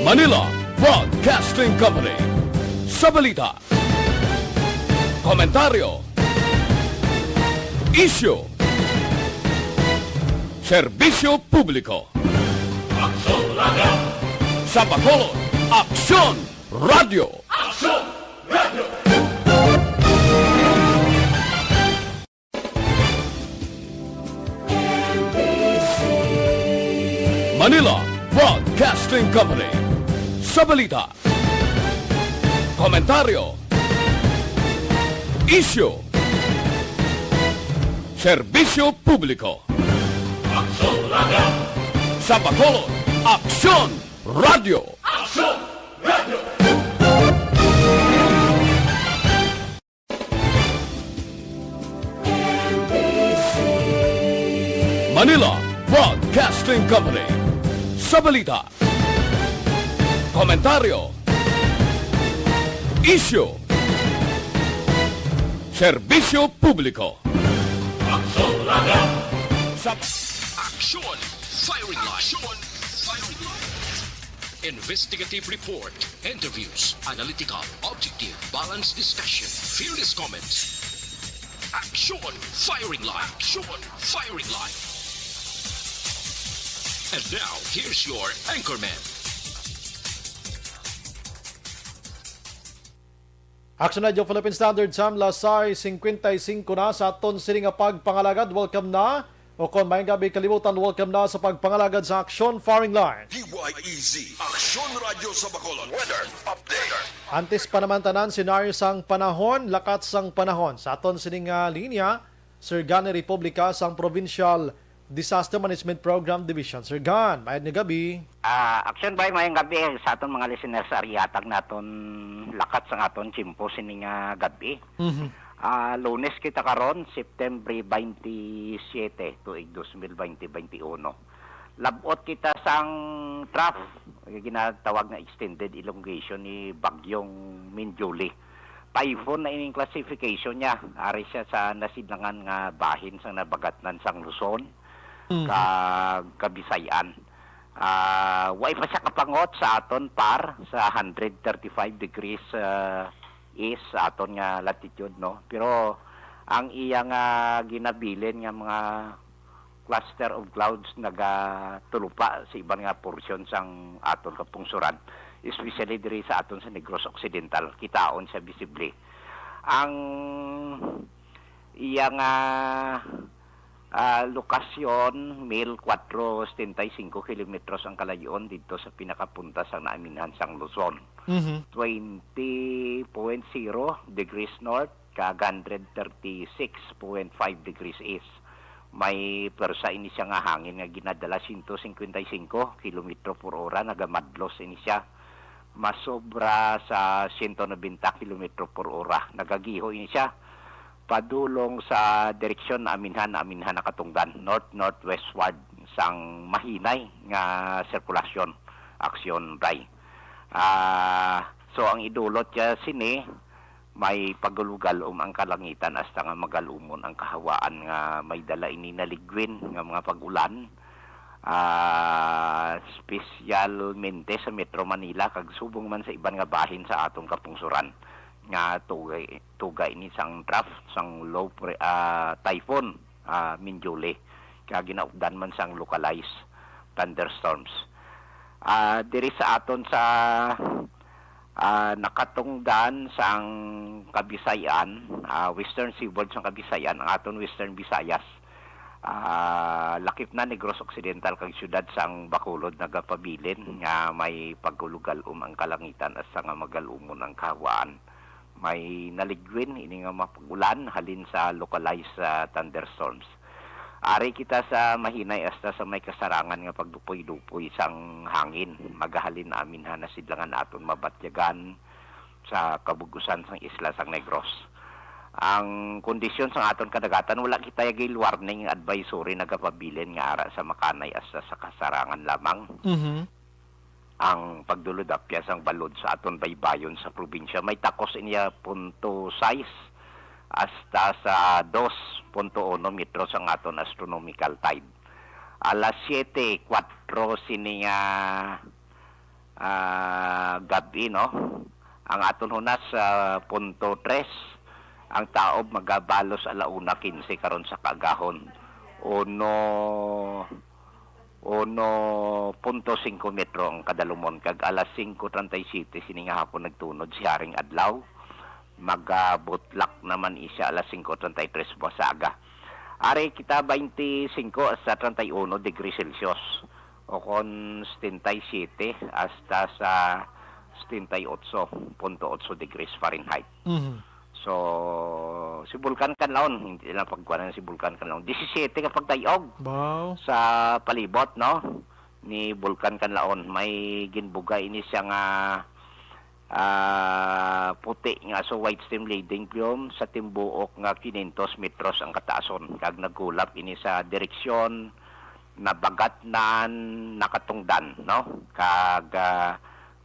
Manila Broadcasting Company. Sa balita, komentaryo, isyu, serbisyo publiko. Aksyon Radio! Sa Bacolod, Aksyon Radio! Aksyon Radio! Manila Broadcasting Company. Sa balita, komentaryo, isyu, serbisyo publiko. Aksyon Radio! Sa Bacolod, Aksyon Radio! Aksyon Radio! Manila Broadcasting Company. Sa balita, komentaryo, isyu, serbisyo publiko. Aksyon Radio! Sa Action! Firing line! Action! Firing line! Investigative report, interviews, analytical, objective, balanced discussion, fearless comments. Action! Firing line! Action! Firing line! And now, here's your anchorman. Action Radio Philippine Standard Time, Lasay 55 na sa aton sining nga pagpangalagad. Welcome na. O kung may gabi kalimutan, welcome na sa pagpangalagad sa Action Firing Line. DYEZ, Aksyon Radio sa Bacolod. Weather Update. Antes pa naman tanan, senaryo sang panahon, lakat sang panahon. Sa aton sining linya, Sir Gan Republika sang Provincial Disaster Management Program Division. Sir Gan, mayad ni gabi. Action by mayang gabi sa aton mga listeners ariyatag naton lakat sa aton chimpo sining gabi. Lunes kita karon September 27 tuig 2020-21. Labot kita sang trough, ginatawag na extended elongation ni bagyong Minjuli. Typhoon na ining classification niya. Ari siya sa nasidlangan nga bahin sang nabagatnan sang Luzon. Kabisayan. Way pa siya kapangot sa aton par sa 135 degrees east sa aton nga latitude, no? Pero ang iyang ginabilin nga mga cluster of clouds nagatulupa sa ibang nga portion sang aton kapungsuran, especially diri sa aton sa Negros Occidental. Kitaon siya visible. Ang iyang lokasyon, 1,475 kilometros ang kalayon dito sa pinakapunta sa naaminhan sang Luzon. 20.0 degrees north, kag 136.5 degrees east. May persa ini siya nga hangin nga ginadala 155 kilometro per ora, nagamadlos ini siya. Masobra sa 190 kilometro per ora, nagagiho ini siya. Padulong sa direksyon na aminhan na katungdan, north-northwestward sang mahinay nga sirkulasyon, aksyon ray. So ang idulot niya sini, may pagulugal ang kalangitan hasta nga magalumon ang kahawaan nga may dala ini naligwin nga mga pag-ulan. Spesyalmente sa Metro Manila, kag subong man sa iban nga bahin sa atong kapungsuran. Nga tugay ni sang trough sang low typhoon Minjuli, kaya ginaupdan man sang localized thunderstorms. Diri sa aton sa nakatungdan sang Kabisayan, western seaboard sang Kabisayan, ang aton western Visayas, lakip na Negros Occidental kag syudad sang Bacolod nagapabilin nga may pagulugal ang kalangitan at sa nga magalumon ang kahawaan. May naligwin, ini nga mapagulan, halin sa localized thunderstorms. Ari kita sa mahinay hasta sa may kasarangan nga pagdupoy-dupoy sang hangin. Magahalin namin na sidlangan aton mabatyagan sa kabugusan sang isla sang Negros. Ang kondisyon sang aton kadagatan, wala kita yagil warning advisory nagapabilin nga ara sa makanay hasta sa kasarangan lamang. Ang pagduludapya sang balod sa aton baybayon sa probinsya. May takos niya 0.6 hasta sa 2.1 metro sa aton astronomical tide. Alas 7:04 sini gabi, no? Ang aton hunas sa punto 3, ang taob magabalos 1:15 karon sa kagahon. 1.5 metro ang kadalumon kag alas 5:37 sininga hapon nagtunod si Haring Adlaw. Magabutlak naman isa alas 5:33 basaga. Are kita 25 sa 31 degrees Celsius o kon 77 hasta sa 78.8 degrees Fahrenheit. So, si Bulkan Kanlaon, hindi na pagkuhanan si Bulkan Kanlaon. 17 kapag tayog Wow. sa palibot, no? Ni Bulkan Kanlaon. May ginbugay ini siya nga puti nga so white stem leading plume sa timbuok nga 500 metros ang kataason. Kag nagulap ini sa direksyon na bagat nan nakatungdan, no? Kag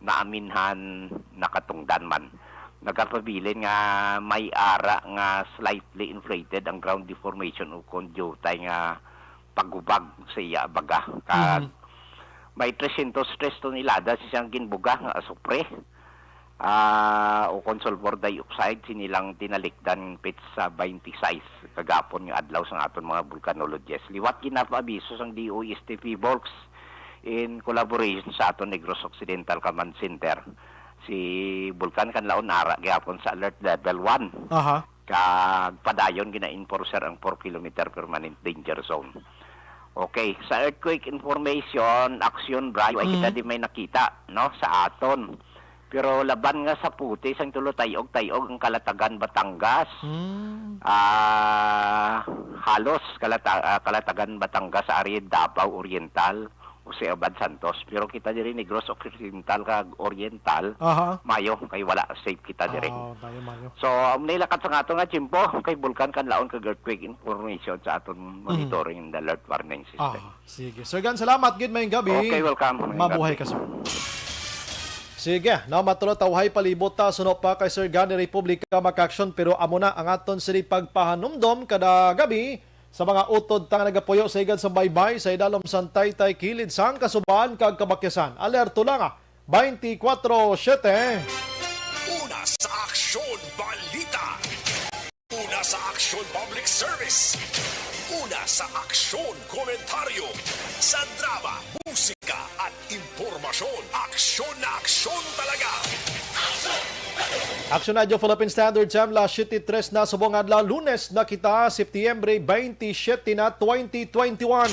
naaminhan nakatungdan man. Nagkapabilin nga may ara nga slightly inflated ang ground deformation o conjutay nga pagubag sa iya baga. Kag may 303 tonelada siyang ginbuga nga asupre. O sulfur dioxide sinilang tinalikdan pit sa 26 kagapon nga adlaw sa aton mga volcanologists. Liwat ginapabiso sang DOST Volks in collaboration sa aton Negros Occidental Command Center. Si Bulkan Kanlaon nara gyapon sa alert level 1. Aha. Kag padayon gina-enforcer ang 4 km permanent danger zone. Okay, sa earthquake information, action drive ay kita di may nakita, no, sa aton. Pero laban nga sa puti sang tulo tayog ang Kalatagan Batangas. Halos Kalatagan Batangas sa area Davao Oriental o si Abad Santos. Pero kita diri Negros Occidental kag Oriental. Aha. Mayo kay wala safe kita diri. Tayo mayo. So, nilakat sa ato nga chimpo kay Bulkan Kanlaon kag earthquake information sa aton monitoring and alert warning system. Sige. Sir Gan, salamat. Good may gabi. Okay, welcome. Mabuhay ka, sir. Sige, na matulot tawhay palibot ta suno pa kay Sir Gan ni Republika makaksyon pero amo na ang aton sini pagpahanumdom kada gabi sa mga utod tang nagapuyo sa igan sa baybay sa idalom santay tay kilid sang kasubaan kag kabakyasan. Alerto lang 24/7. Una sa Aksyon Balita. Una sa Aksyon Public Service. Una sa Aksyon Komentaryo. Sa drama, musika at impormasyon. Aksyon na aksyon talaga. Action Radio Philippine Standard Time last 3 na subong adlaw Lunes na kita Setyembre 27 na 2021.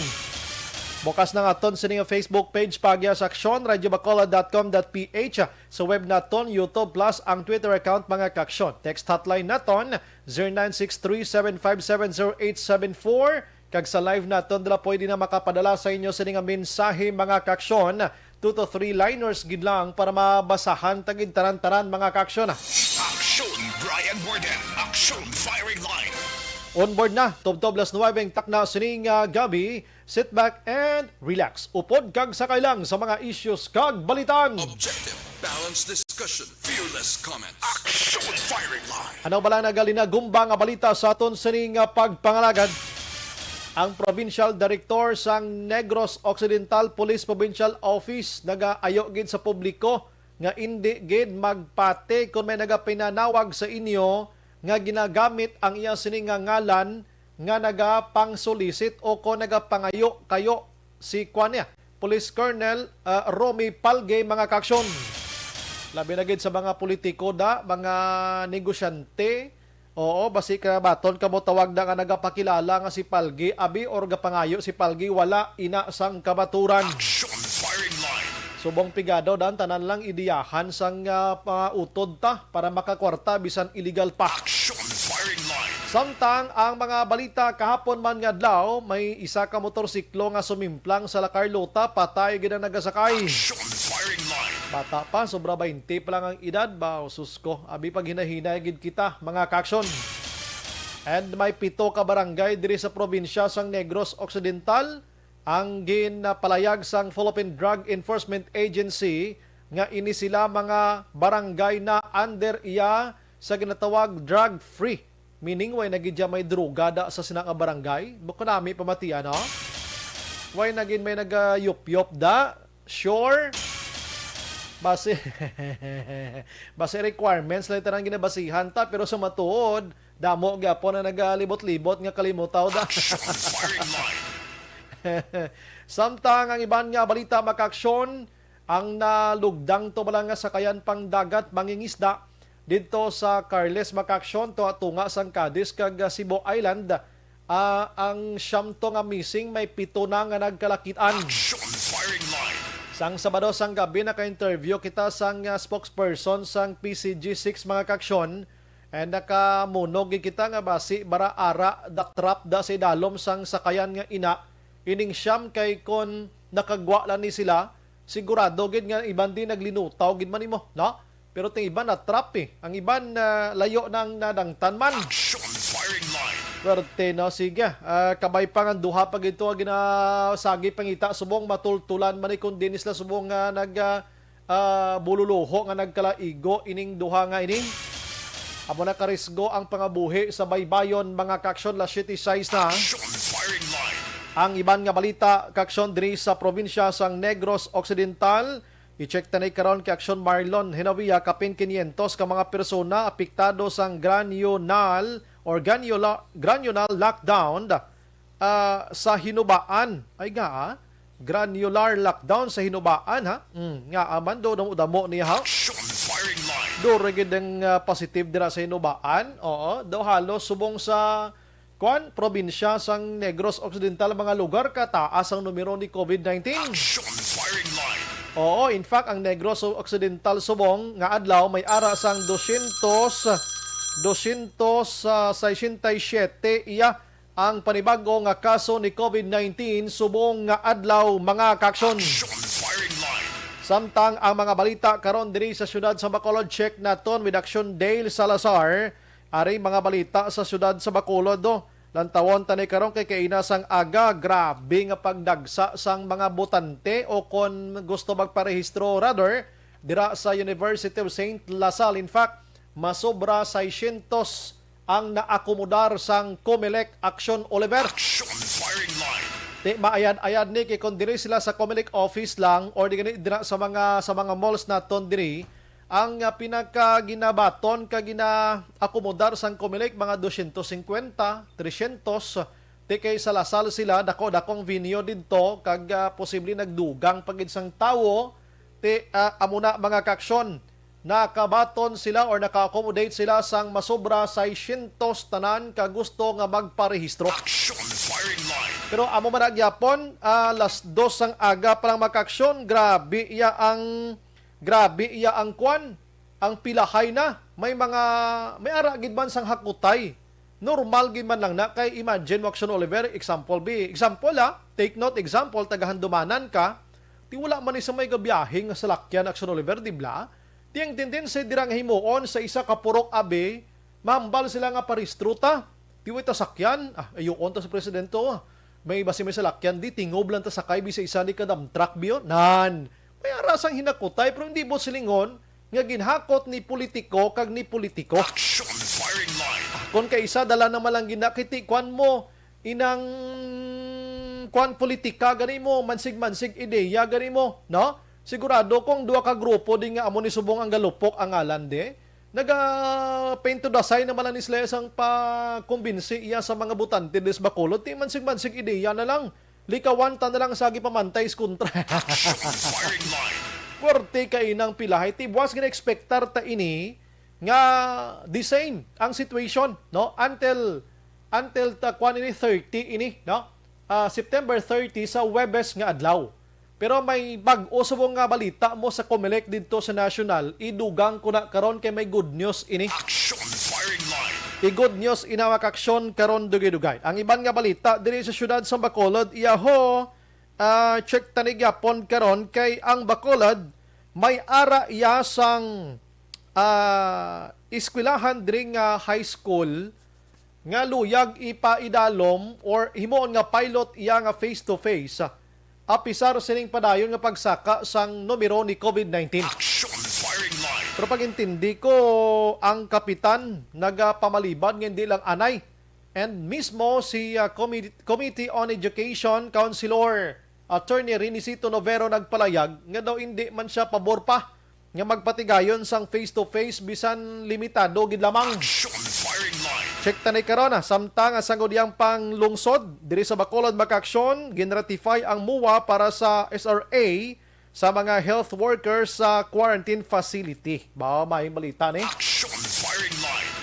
Bukas na aton sa nga Facebook page pagya sa Aksyon radiobacolod.com.ph sa web naton YouTube Plus ang Twitter account mga kaksyon. Text hotline naton 0963-7570874 kag sa live naton dala pwede na makapadala sa inyo sa nga mensahe mga kaksyon. 2 to 3 liners gid lang para mabasahan tagid taran-taran mga kaksyon. Aksyon Brian Borden. Aksyon Firing Line. On board na, Tob-Tob las 9 takna sining gabi. Sit back and relax. Upod kag sakay lang sa mga issues kag balitan. Objective, balanced discussion, fearless comments. Aksyon Firing Line. Ano bala nagali na gumba nga balita sa aton sining pagpangalagad? Ang Provincial Director sang Negros Occidental Police Provincial Office nagaayo gid sa publiko nga indi gid magpate kung may nagapinanawag sa inyo nga ginagamit ang iya sining nga ngalan nga nagapang-solicit o kung nagapangayo kayo si Kwania, Police Colonel Romy Palge mga kaksyon. Labi na gid sa mga politiko da, mga negosyante. Oo, basi ka baton kamo tawag na nga nagapakilala nga si Palgi, abi or gapangayo si Palgi wala ina sang kabaturan. Aksyon Firing Line. Subong pigado dan tanan lang idiyahan sang utod ta para makakwarta bisan illegal pa. Aksyon Firing Line. Samtang ang mga balita kahapon man nga adlaw, may isa ka motorsiklo nga sumimplang sa La Carlota, patay gid ang nagasakay. Aksyon Firing Line. Bata pa, sobra 20 pa lang ang edad ba, susko. Abi pag hinahinay gid kita, mga kaksyon. And may 7 ka barangay diri sa probinsya sang Negros Occidental ang ginpalayag sang Philippine Drug Enforcement Agency nga ini sila mga barangay na under iya sa ginatawag drug-free. Meaning, way nagidya may drugada sa sinang barangay. Buko nami pamatiya, no? Way nagin may nagayup-yup da. Sure. base base requirements lang tanang ginabasihan ta, pero sa matuod damo gyapon na nagalibot-libot nga kalimutaw da. Firing line. Samtang ang iban nga balita makaksyon, ang nalugdang to nga sakayan pang dagat mangingisda dito sa Carles makaksyon to atunga sang Cadiz kag Cebu Island. Ang siyam to nga missing, may 7 na nga nagkalakitan. Action. Firing line. Sang Sabado sang gabi naka-interview kita sang spokesperson sang PCG6 mga kaksyon, and nakamunog kita nga basi bara ara trap da sa idalom sang sakayan nga ina ining siyam kay kon nakagwa lang ni sila, sigurado gid nga iban din naglinutaw gid man imo, no? Pero ting iban na trap ang iban layo nang nadangtan man. Action. Firing line. Swerte no, sige. Kabay pa nga duha pag ito ginasagi pangita subong matultulan man ikon dinis la subong nga bululuho nga nagkalaigo ining duha nga ining. Amo na karisgo ang pangabuhi sa baybayon mga kaksyon la city size na. Action. Firing line. Ang iban nga balita kaksyon diri sa probinsya sang Negros Occidental. I-check tanay karon kay Aksyon Marlon Hinawia kapin 500 ka mga persona apektado sang granular lockdown sa Hinubaan. Ay nga granular lockdown sa Hinubaan ha. Nga aman do damo niya ha. Action. Firing line. Do regid ang positive dira sa Hinubaan. Oo, do halos subong sa probinsya sang Negros Occidental mga lugar kataas ang numero ni COVID-19. Action. Firing line. Oo, in fact, ang Negros Occidental subong nga adlaw may ara sang 267 iya ang panibago nga kaso ni COVID-19 subong nga adlaw mga kaksyon. Action. Firing line. Samtang ang mga balita karon diri sa syudad sa Bacolod, check naton with Action Dale Salazar. Ari mga balita sa syudad sa Bacolod do. Lantawon tanay karon kay kainasang aga, grabe nga pagdagsa sang mga botante o kon gusto magparehistro rather dira sa University of St. Lasal. In fact, masobra 600 ang naakomodar sang Comelec Action Oliver. Action. Firing line. Di maayad-ayad ni kay kon diri sila sa Comelec office lang or di dira sa mga malls naton diri. Ang pinakaginabaton akomodar sang Comelec mga 250, 300 kay sa Lasal sila dakong venue didto kag posible nagdugang pagid sang tawo amuna mga kaksyon nakabaton sila or naka-accommodate sila sang masobra 600 tanan ka gusto nga magparehistro. Action. Firing line. Pero amo man gyapon alas 2 sang aga pa lang makaksyon, grabe iya ang ang pilahay na. May ara gid man sang hakutay. Normal gid man lang na kay imagine Action Oliver, example take note example tagahandumanan ka, ti wala man ni sa may gabiyahe nga salakyan Action Oliver dibla. Tiyang tendency dirang himuon sa isa ka purok abe, mahambal sila nga paristruta. Ti way ta sakyan, ayon ta sa presidente may basi may salakyan di tingob lang ta sakay bisa isa ni kadam truck biyo nan. May arasang hinakutay pero hindi mo silingon nga ginhakot ni politiko kag ni politiko. Action. Firing line. Kung kaisa dala naman lang ginakiti kwan mo inang politika gani mo mansig ideya gani mo, no? Sigurado kung duha ka grupo di nga amo ni subong ang galupok ang ngalan de paint to the sign naman lang ni sila sang pa-kumbinsi iya sa mga butante des Bacolod ti mansig ideya na lang. Likawan ta na lang sagi pamantay kontra. Firing line. Korte kay inang pilahay ti buwas gina-expectar ta ini nga the same ang situation, no, until ta kwan ini 30 ini, no, September 30 sa Webes nga adlaw. Pero may bag-o subong nga balita mo sa Comelec dito sa National, idugang ko na karon kay may good news ini. Action. Firing line. I-good news inawakaksyon karon dugay-dugay. Ang iban nga balita diri sa syudad sa Bacolod, check tanigyapon karon kay ang Bacolod may ara iya sang eskwelahan diri nga high school nga luyag ipaidalom or himuon nga pilot iya nga face to face apisar sining padayon nga pagsaka sang numero ni COVID-19. Action. Firing line. Pero pag-intindi ko, ang kapitan nagapamaliban nga hindi lang anay. And mismo si Committee on Education Councilor Attorney Renisito Novero nagpalayag nga daw hindi man siya pabor pa nga magpatigayon sang face-to-face bisan limitado gid lamang. Action firing line. Check tanay karon samtang asang udiyang pang lungsod diri sa Bacolod Makaksyon ginratify ang MUA para sa SRA sa mga health workers sa quarantine facility. Ba may balita ni. Action firing line.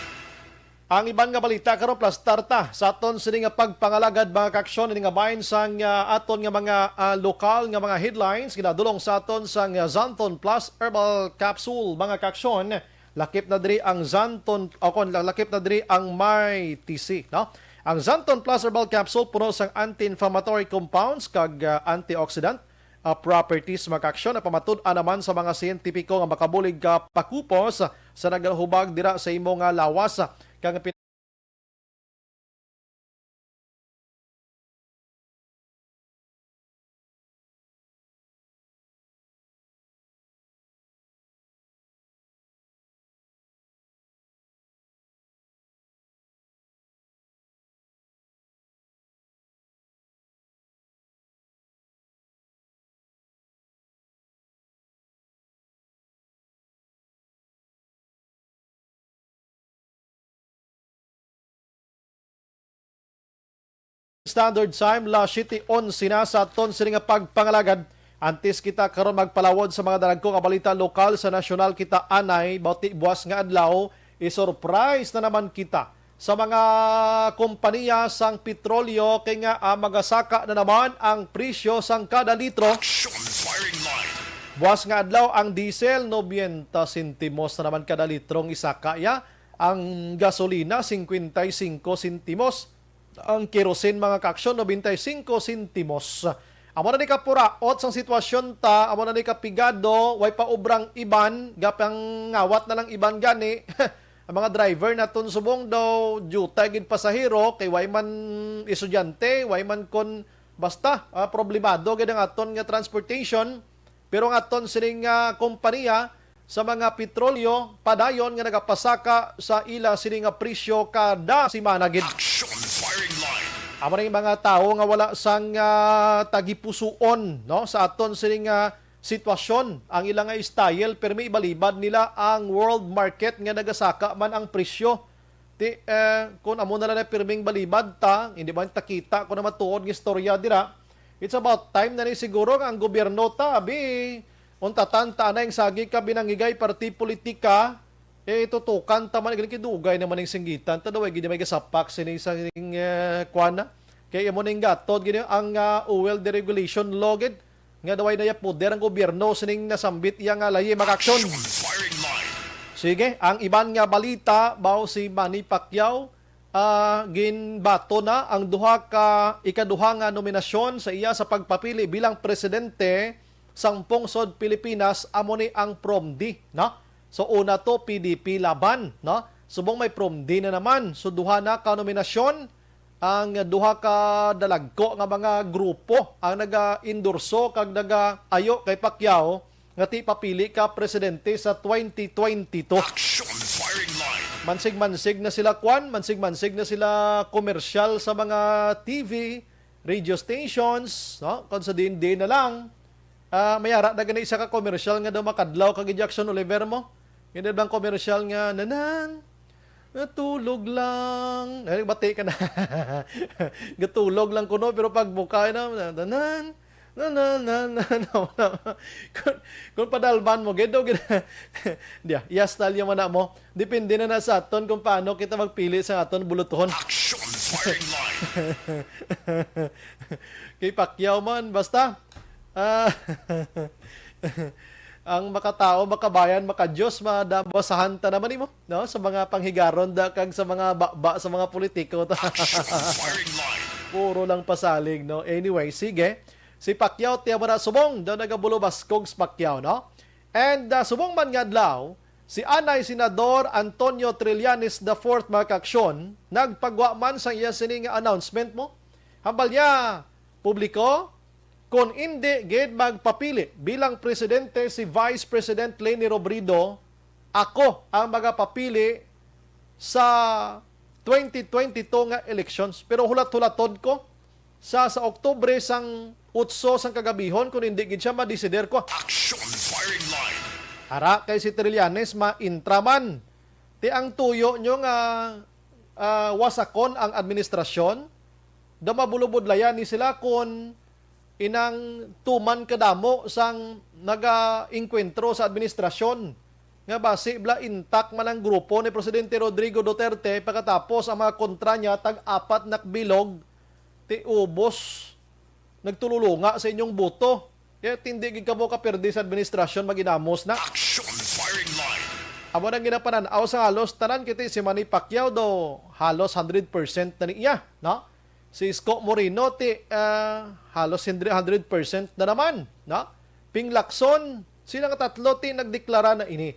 Ang ibang nga balita karon plus tarta sa aton sini nga pagpangalagad mga kaksyon ini nga bahin sang aton nga mga lokal nga mga headlines ginadulong sa aton sang Zanton Plus Herbal Capsule mga kaksyon. Lakip na diri ang Zanton lakip na diri ang My TC, no? Ang Zanton Plus Herbal Capsule puno sang anti-inflammatory compounds kag antioxidant properties mga kaksyon na pamatud-an naman sa mga siyentipiko nga makabulig ka pakupos sa nagahubag dira sa imo nga lawas kang Standard Time, la 7:11 na sa aton sini nga pagpangalagad. Antes kita karon magpalawod sa mga dalagko nga balita lokal sa nasyonal kita anay bauti buwas nga adlaw, i-surprise na naman kita sa mga kompanya sang petrolyo kay nga magasaka na naman ang presyo sang kada litro. Action firing line. Buwas nga adlaw ang diesel 90 sentimos na naman kada litrong isaka ya. Ang gasolina 55 sentimos. Ang kerosene mga kaksyon 95 sentimos. Amo na ni kapuraot sang sitwasyon ta, amo na ni kapigado, way pa obrang iban, gapang ngawat na lang iban gani. Ang mga driver naton subong daw jutay gid pasahero kay way man estudyante, way man kon basta problemado gid ang aton nga transportation. Pero ang aton sining kompanya sa mga petrolyo padayon nga nagapasaka sa ila sining nga presyo kada semana gid. Action firing line. Amo na yung mga tao nga wala sang tagipusuon no sa aton sining sitwasyon ang ilang nga style pero may ibalibad nila ang world market nga nagasaka man ang presyo. Ti kung amo na lang pirming balibad ta hindi man takita ko na matuod nga istorya dira. It's about time na ni siguro nga ang gobyerno ta abi unta tanta na yung sagi ka binangigay parti politika tutukan taman gani kidugay naman ning singgitan tadaway gid may gasapak sini sa kuana kay imo ning gatod gini ang oil deregulation law gid nga daway na poder ang gobyerno sining nasambit iya nga lahi makaksyon. Firing line. Sige, ang iban nga balita bawo si Manny Pacquiao ginbato na ang ikaduha nga nominasyon sa iya sa pagpapili bilang presidente sang pungsod Pilipinas amo ni ang PROMD, no? So una to PDP laban, no? Subong may PROMD na naman. So duha na ka nominasyon ang duha ka dalagko nga mga grupo ang naga-endorso kag naga-ayo kay Pacquiao nga ti papili ka presidente sa 2022. Action firing line. Mansig-mansig na sila mansig-mansig na sila komersyal sa mga TV, radio stations, no? Kung sa din na lang mayara na gani isa ka komersyal nga daw makadlaw kag Jackson Oliver mo. Hindi bang komersyal nga nanang natulog lang. Bati ka na. Gatulog lang kuno pero pag buka na nanang kung padalban mo gedo dia yes talya man na mo depende na sa aton kung paano kita magpili sa aton buluton. Action firing line. Kay Pacquiao man basta ang makatao, makabayan, makadiyos, madabasahan ta naman mo, no? Sa mga panghigaron da kag sa mga baba sa mga politiko ta. Firing line. Puro lang pasalig, no? Anyway, sige. Si Pacquiao tiya na subong daw nagabulo baskog si Pacquiao, no? And subong man nga adlaw, si Anay Senador Antonio Trillanes IV Makaksyon nagpagwa man sa iya sining announcement mo. Hambal niya publiko kung hindi gid magpapili bilang presidente si Vice President Leni Robredo, ako ang magapapili sa 2022 nga elections. Pero hulat-hulatod ko sa Oktubre sang utso sang kagabihon kung hindi gid siya madesider ko. Action firing line. Ara kay si Trillanes ma-intraman. Ti ang tuyo nyo nga wasakon ang administrasyon, da mabulubudlayan ni sila kon inang tuman kadamo sang naga-inkwentro sa administrasyon. Nga basi bla intak man ang grupo ni Presidente Rodrigo Duterte pagkatapos ang mga kontra niya tag-apat nakbilog ti ubos nagtululunga sa inyong boto. Kaya tindigig ka mo kapirdi sa administrasyon maginamos na. Action firing line. Amo nang ginapananaw sa halos tanan kiti si Manny Pacquiao do halos 100% na niya, no? Si Isko Moreno ti halos 100% na naman, no? Ping Lacson, sila nga tatlo ti nagdeklara na ini.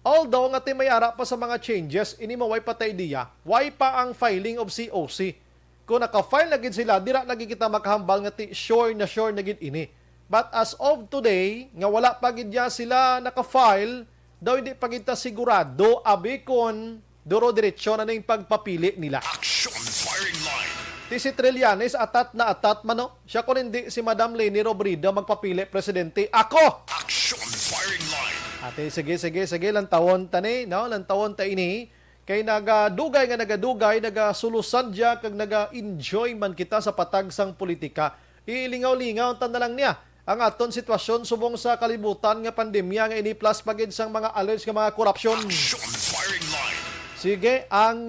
Although nga ti may ara pa sa mga changes, ini maway patay diya. Why pa ang filing of COC? Kung naka-file na gid sila, dira lagi kita makahambal nga ti sure na gid ini. But as of today, nga wala pa gid ya sila naka-file, daw hindi pa kita sigurado abi kon duro diretsyo na ning pagpapili nila. Action firing line. Ti si Trillanes atat na atat man no. Siya kon hindi si Madam Leni Robredo magpapili presidente. Ako! Action firing line. Ate sige lantawon tani no lantawon ta ini kay nagadugay nagasulusan dia kag naga-enjoy man kita sa patagsang politika. Ilingaw-lingaw tan na lang niya ang aton sitwasyon subong sa kalibutan nga pandemya nga ini plus pagid sang mga alleged nga mga korupsyon. Action firing line. Sige, ang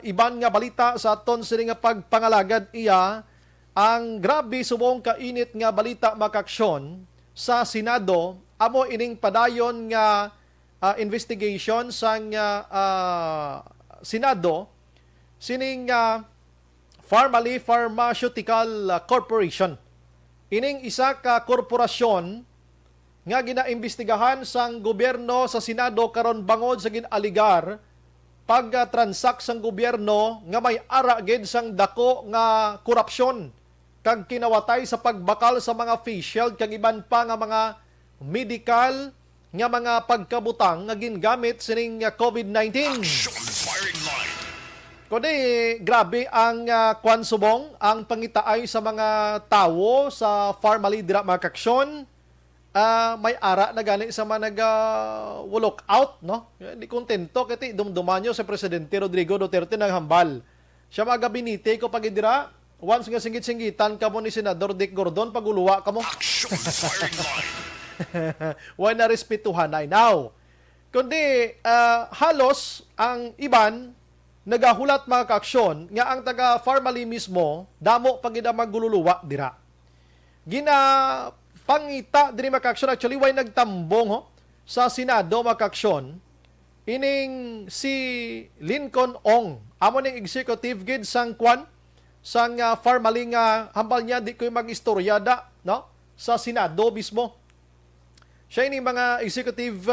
iban nga balita sa aton sini nga pagpangalagad iya ang grabe subong kainit nga balita makaksyon sa Senado amo ining padayon nga investigation sang Senado sining Pharmally Pharmaceutical Corporation. Ining isa ka korporasyon nga ginaimbestigahan sang gobyerno sa Senado karon bangod sa ginaligar pag-transact sang gobyerno nga may ara gid sang dako nga korupsyon kag kinawatay sa pagbakal sa mga face shield kag iban pa nga mga medical nga mga pagkabutang nga gingamit sining COVID-19. Action firing line. Kundi grabe ang kwan subong ang pangitaay sa mga tawo sa Pharmally dira makaksyon. May ara na gani sa mga nag-walk out, no? Hindi kontento kiti dumdumanyo sa Presidente Rodrigo Duterte naghambal. Siya magabinite ko pagidira once nga singgit-singgitan kamo ni Senador Dick Gordon paguluwa kamo. Action firing line. Why na respetuhan ay now. Kundi halos ang iban nagahulat mga kaaksyon nga ang taga Pharmally mismo damo pagida maggululuwa dira. Pangita diri makaksyon actually why nagtambong sa Senado makaksyon ining si Lincoln Ong amo ning executive gid sang kwan sang Pharmally nga hambal niya di koy mag-istoryada no sa Senado mismo. Siya ining mga executive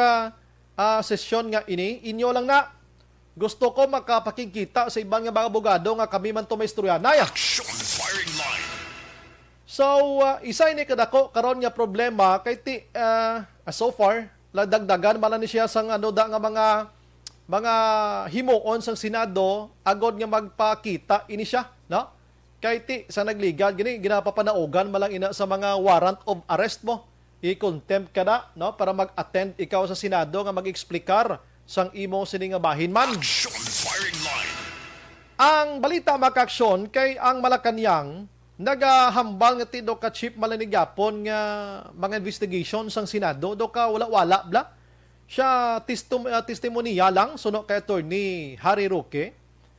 session nga ini inyo lang na gusto ko makapakikita sa ibang nga mga abogado nga kami man to may istoryana. Action firing line. So, isa ini kadako karon nga problema kay so far dagdagan man ni siya sang da nga mga himuon sang Senado agod nga magpakita ini siya, no? Kay sa nagligad gini ginapapanaugan malang ina sa mga warrant of arrest mo. I-contempt ka na, no? Para mag-attend ikaw sa Senado nga mag-explikar sang imo sini nga bahin man. Action firing line. Ang balita makaksyon kay ang Malacanang nagahambal nga ti do ka chief malanigapon nga mga investigation sang Senado do ka wala-wala bla. Siya testimonya lang suno kay Attorney Harry Roque.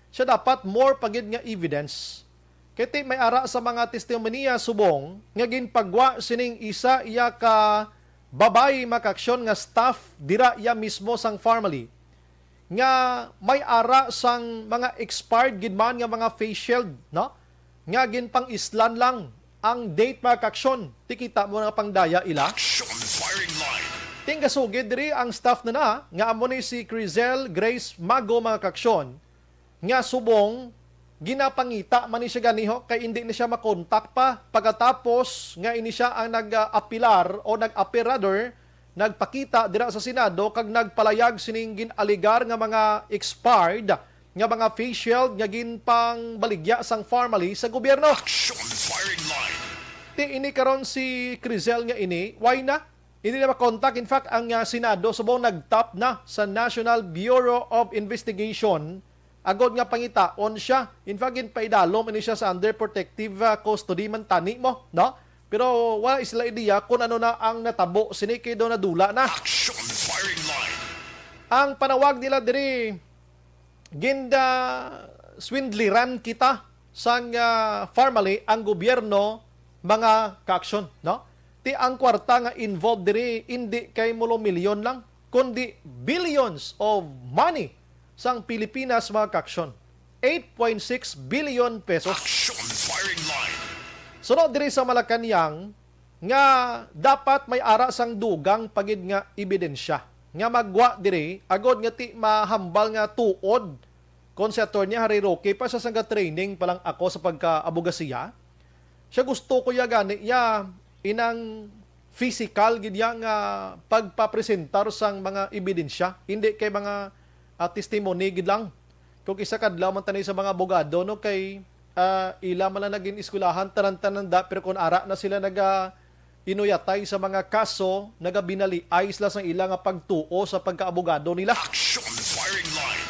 Siya dapat more pagid nga evidence. Kaya may ara sa mga testimonya subong nga ginpagwa sining isa iya ka babay makaksyon nga staff dira iya mismo sang Pharmally nga may ara sang mga expired gid man nga mga face shield, no? Nga ginpang islan lang ang date makaksyon. Tikita mo nga pangdaya ila. Action firing line. Tingasugid diri ang staff na nga amo ni si Crizel Grace Mago makaksyon nga subong ginapangita man ni siya ganiho kay hindi ni siya makontak pa pagkatapos nga ini siya ang nag-apilar o nag-appear rather nagpakita dira sa Senado kag nagpalayag sining ginaligar nga mga expired nga mga face shield nga ginpang baligya sang Pharmally sa gobyerno. Action firing line. Ti ini karon si Crizel nga ini why na hindi na makontak. In fact, ang Senado subong nagtap na sa National Bureau of Investigation. Agod nga pangitaon siya. In fact, paidalom ini siya sa under protective custody man tani mo, no? Pero wala isla idea kung ano na ang natabo. Siniki do na dula na. Action firing line. Ang panawag nila diri ginda swindliran kita sang formally ang gobyerno mga kaaksyon, no? Ti ang kwarta nga involved diri hindi kay mulo milyon lang kundi billions of money sang Pilipinas mga kaaksyon. 8.6 billion pesos. Action firing line. Sunod diri sa Malacañang nga dapat may ara sang dugang pagid nga ebidensya nga magwa diri agod nga ti mahambal nga tuod kon si Atty. Harry Roque pa sa sangga training pa lang ako sa pagka-abogasiya. Siya gusto ko ya gani ya inang physical gid ya nga pagpapresentar sang mga ebidensya, hindi kay mga testimony gid lang. Kung isa kadlaw man tanay sa mga abogado no kay ila man lang naging iskulahan tanan-tananda pero kung ara na sila inuyatay sa mga kaso, binaliay sila sa ilang pagtuo sa pagkaabogado nila. Action firing line.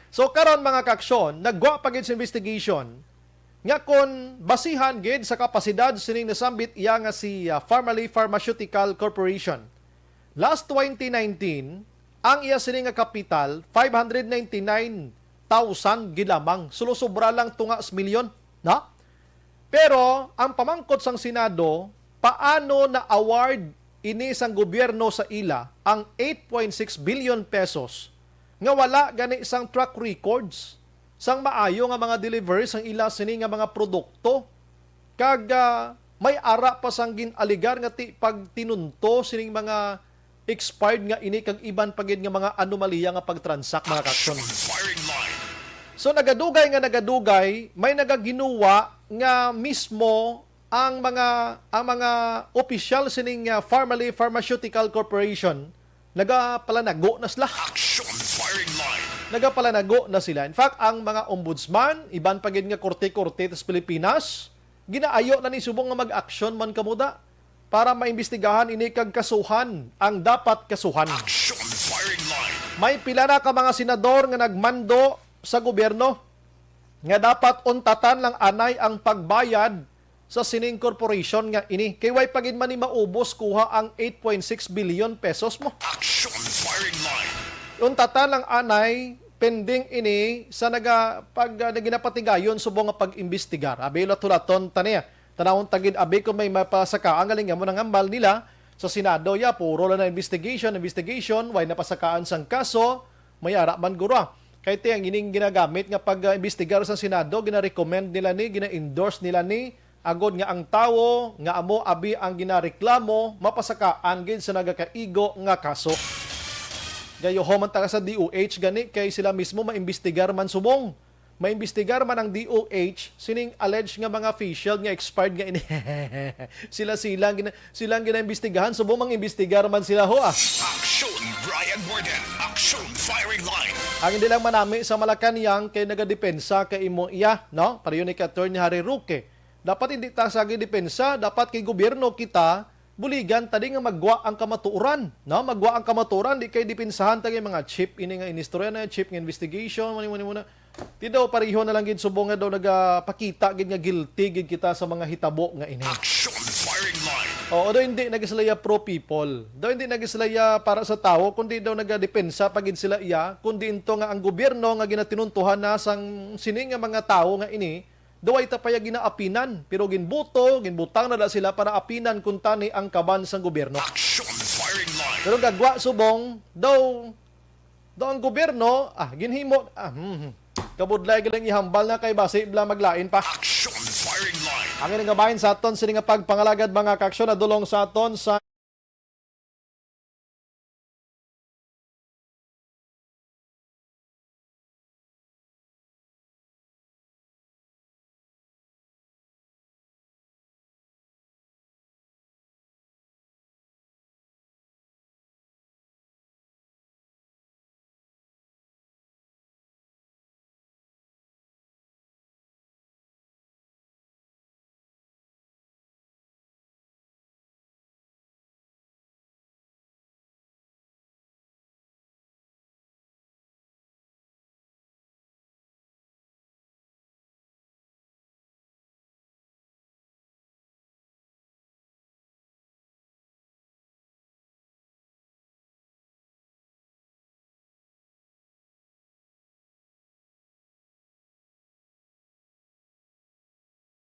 So karon mga kaaksyon, nagwa pa gid sa investigation nga kon basihan gid sa kapasidad sining nasambit iya nga si Farmally Pharmaceutical Corporation. Last 2019, ang iya sining nga kapital 599,000 gid lamang. Sulo-sobra lang tunga sa milyon, na? Pero ang pamangkot sang Senado, paano na award ini sang gobyerno sa ila ang 8.6 billion pesos nga wala gani sang track records sang maayo nga mga deliveries sang ila sini nga mga produkto kag may ara pa sang ginaligar nga ti pag tinunto sining mga expired nga ini kag iban pagid nga mga anomalya nga pagtransact mga kaaksyon. Firing line. So nagadugay, may nagaginuwa nga mismo ang mga opisyal sining Farmally Pharmaceutical Corporation nagapalanago na sila. Action firing line. Nagapalanago na sila. In fact, ang mga ombudsman, iban pagid nga korte-korte sa Pilipinas, ginaayo na ni subong nga mag-aksyon man kamuda para maimbestigahan ini kag kasuhan ang dapat kasuhan. Action firing line. May pila na ka mga senador nga nagmando sa gobyerno nga dapat untatan lang anay ang pagbayad sa sining corporation nga ini. Kay way pagid man ni maubos kuha ang 8.6 billion pesos mo. Action firing line. Untatan lang anay pending ini sa naginapatigayon subong nga pag-imbestigar. Abi latulaton taniya. Tanawon tagid abi kung may mapasakaan galing mo nang ambal nila sa Senado ya puro lang na investigation, way napasakaan sang kaso, may ara man guro. Kay tiyang ining ginagamit nga pag-imbestigar sa Senado, gina-recommend nila ni, gina-endorse nila ni agod nga ang tawo nga amo abi ang ginareklamo mapasakaan gid sa nagakaigo nga kaso. Gayo man taga sa DOH gani kay sila mismo maimbestigar man subong. Maimbestigar man ang DOH sining alleged nga mga official nga expired nga ini. silang ginaimbestigahan subong mangimbestigar man sila ho ah. Action Brian Borden. Action firing line. Ang hindi lang manami sa Malacañang kay nagadepensa kay imo iya, no? Pareho ni Atty. Harry Roque. Dapat hindi ta sagi depensa, dapat kay gobyerno kita buligan tadi nga magwa ang kamatuoran, no? Magwa ang kamatuoran di kay depensahan tagi mga chip ini nga inistorya na chip nga investigation mani muna. Ti daw pareho na lang gid subong nga daw nagapakita gid nga guilty gid kita sa mga hitabo nga ini. Action firing line. Oo, daw hindi nagislaya pro people. Daw hindi nagislaya para sa tao, kundi daw nagadepensa pagid sila iya, kundi into nga ang gobyerno nga ginatinuntuhan na sang sining nga mga tao nga ini, daw ay tapaya ginaapinan, pero ginbutang na sila para apinan kung tani ang kaban sang gobyerno. Action firing line. Pero gagwa subong, daw ang gobyerno, ginhimo, kabudlay galang ihambal na kay base bla maglain pa. Action firing line. Ang nga sa aton sini nga pagpangalagad mga kaaksyon na dulong sa aton sa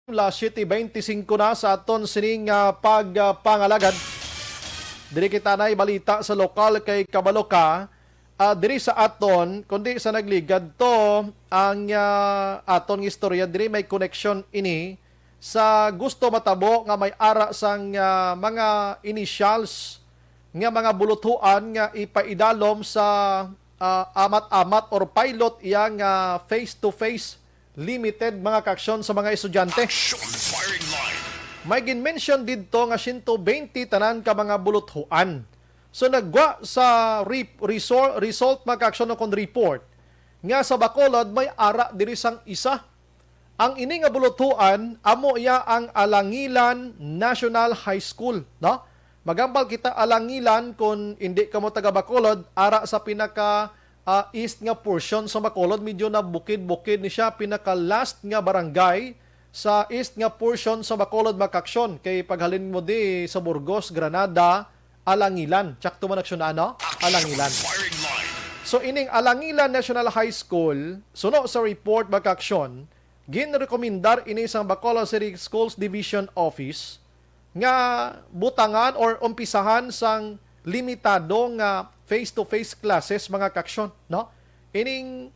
Last 7:25 na sa aton sining pagpangalagad. Diri kita na balita sa lokal kay Kabaloka. Diri sa aton, kundi sa nagligad to, ang aton istorya, diri may connection ini sa gusto matabo nga may ara sang mga initials nga mga bulutuan nga ipaidalom sa amat-amat or pilot iyang face-to-face limited mga kaksyon sa mga estudyante. Action firing line. May gin-mention dito nga 120 tanan ka mga buluthuan. So nagwa sa result mga kaksyon kon report nga sa Bacolod may ara diri sang isa. Ang ini nga buluthuan amo iya ang Alangilan National High School, no? Magambal kita Alangilan kung hindi ka mo taga Bacolod, ara sa pinaka east nga portion sa Bacolod, medyo na bukid-bukid ni siya, pinaka last nga barangay sa east nga portion sa Bacolod makaksyon. Kay paghalin mo di sa Burgos, Granada, Alangilan. Tsak man aksyon ano? Alangilan. Firing line. So ining Alangilan National High School, suno sa report makaksyon, ginrekomendar ini sa Bacolod City Schools Division Office nga butangan or umpisahan sang limitado nga face-to-face classes mga kaksyon, no? Ining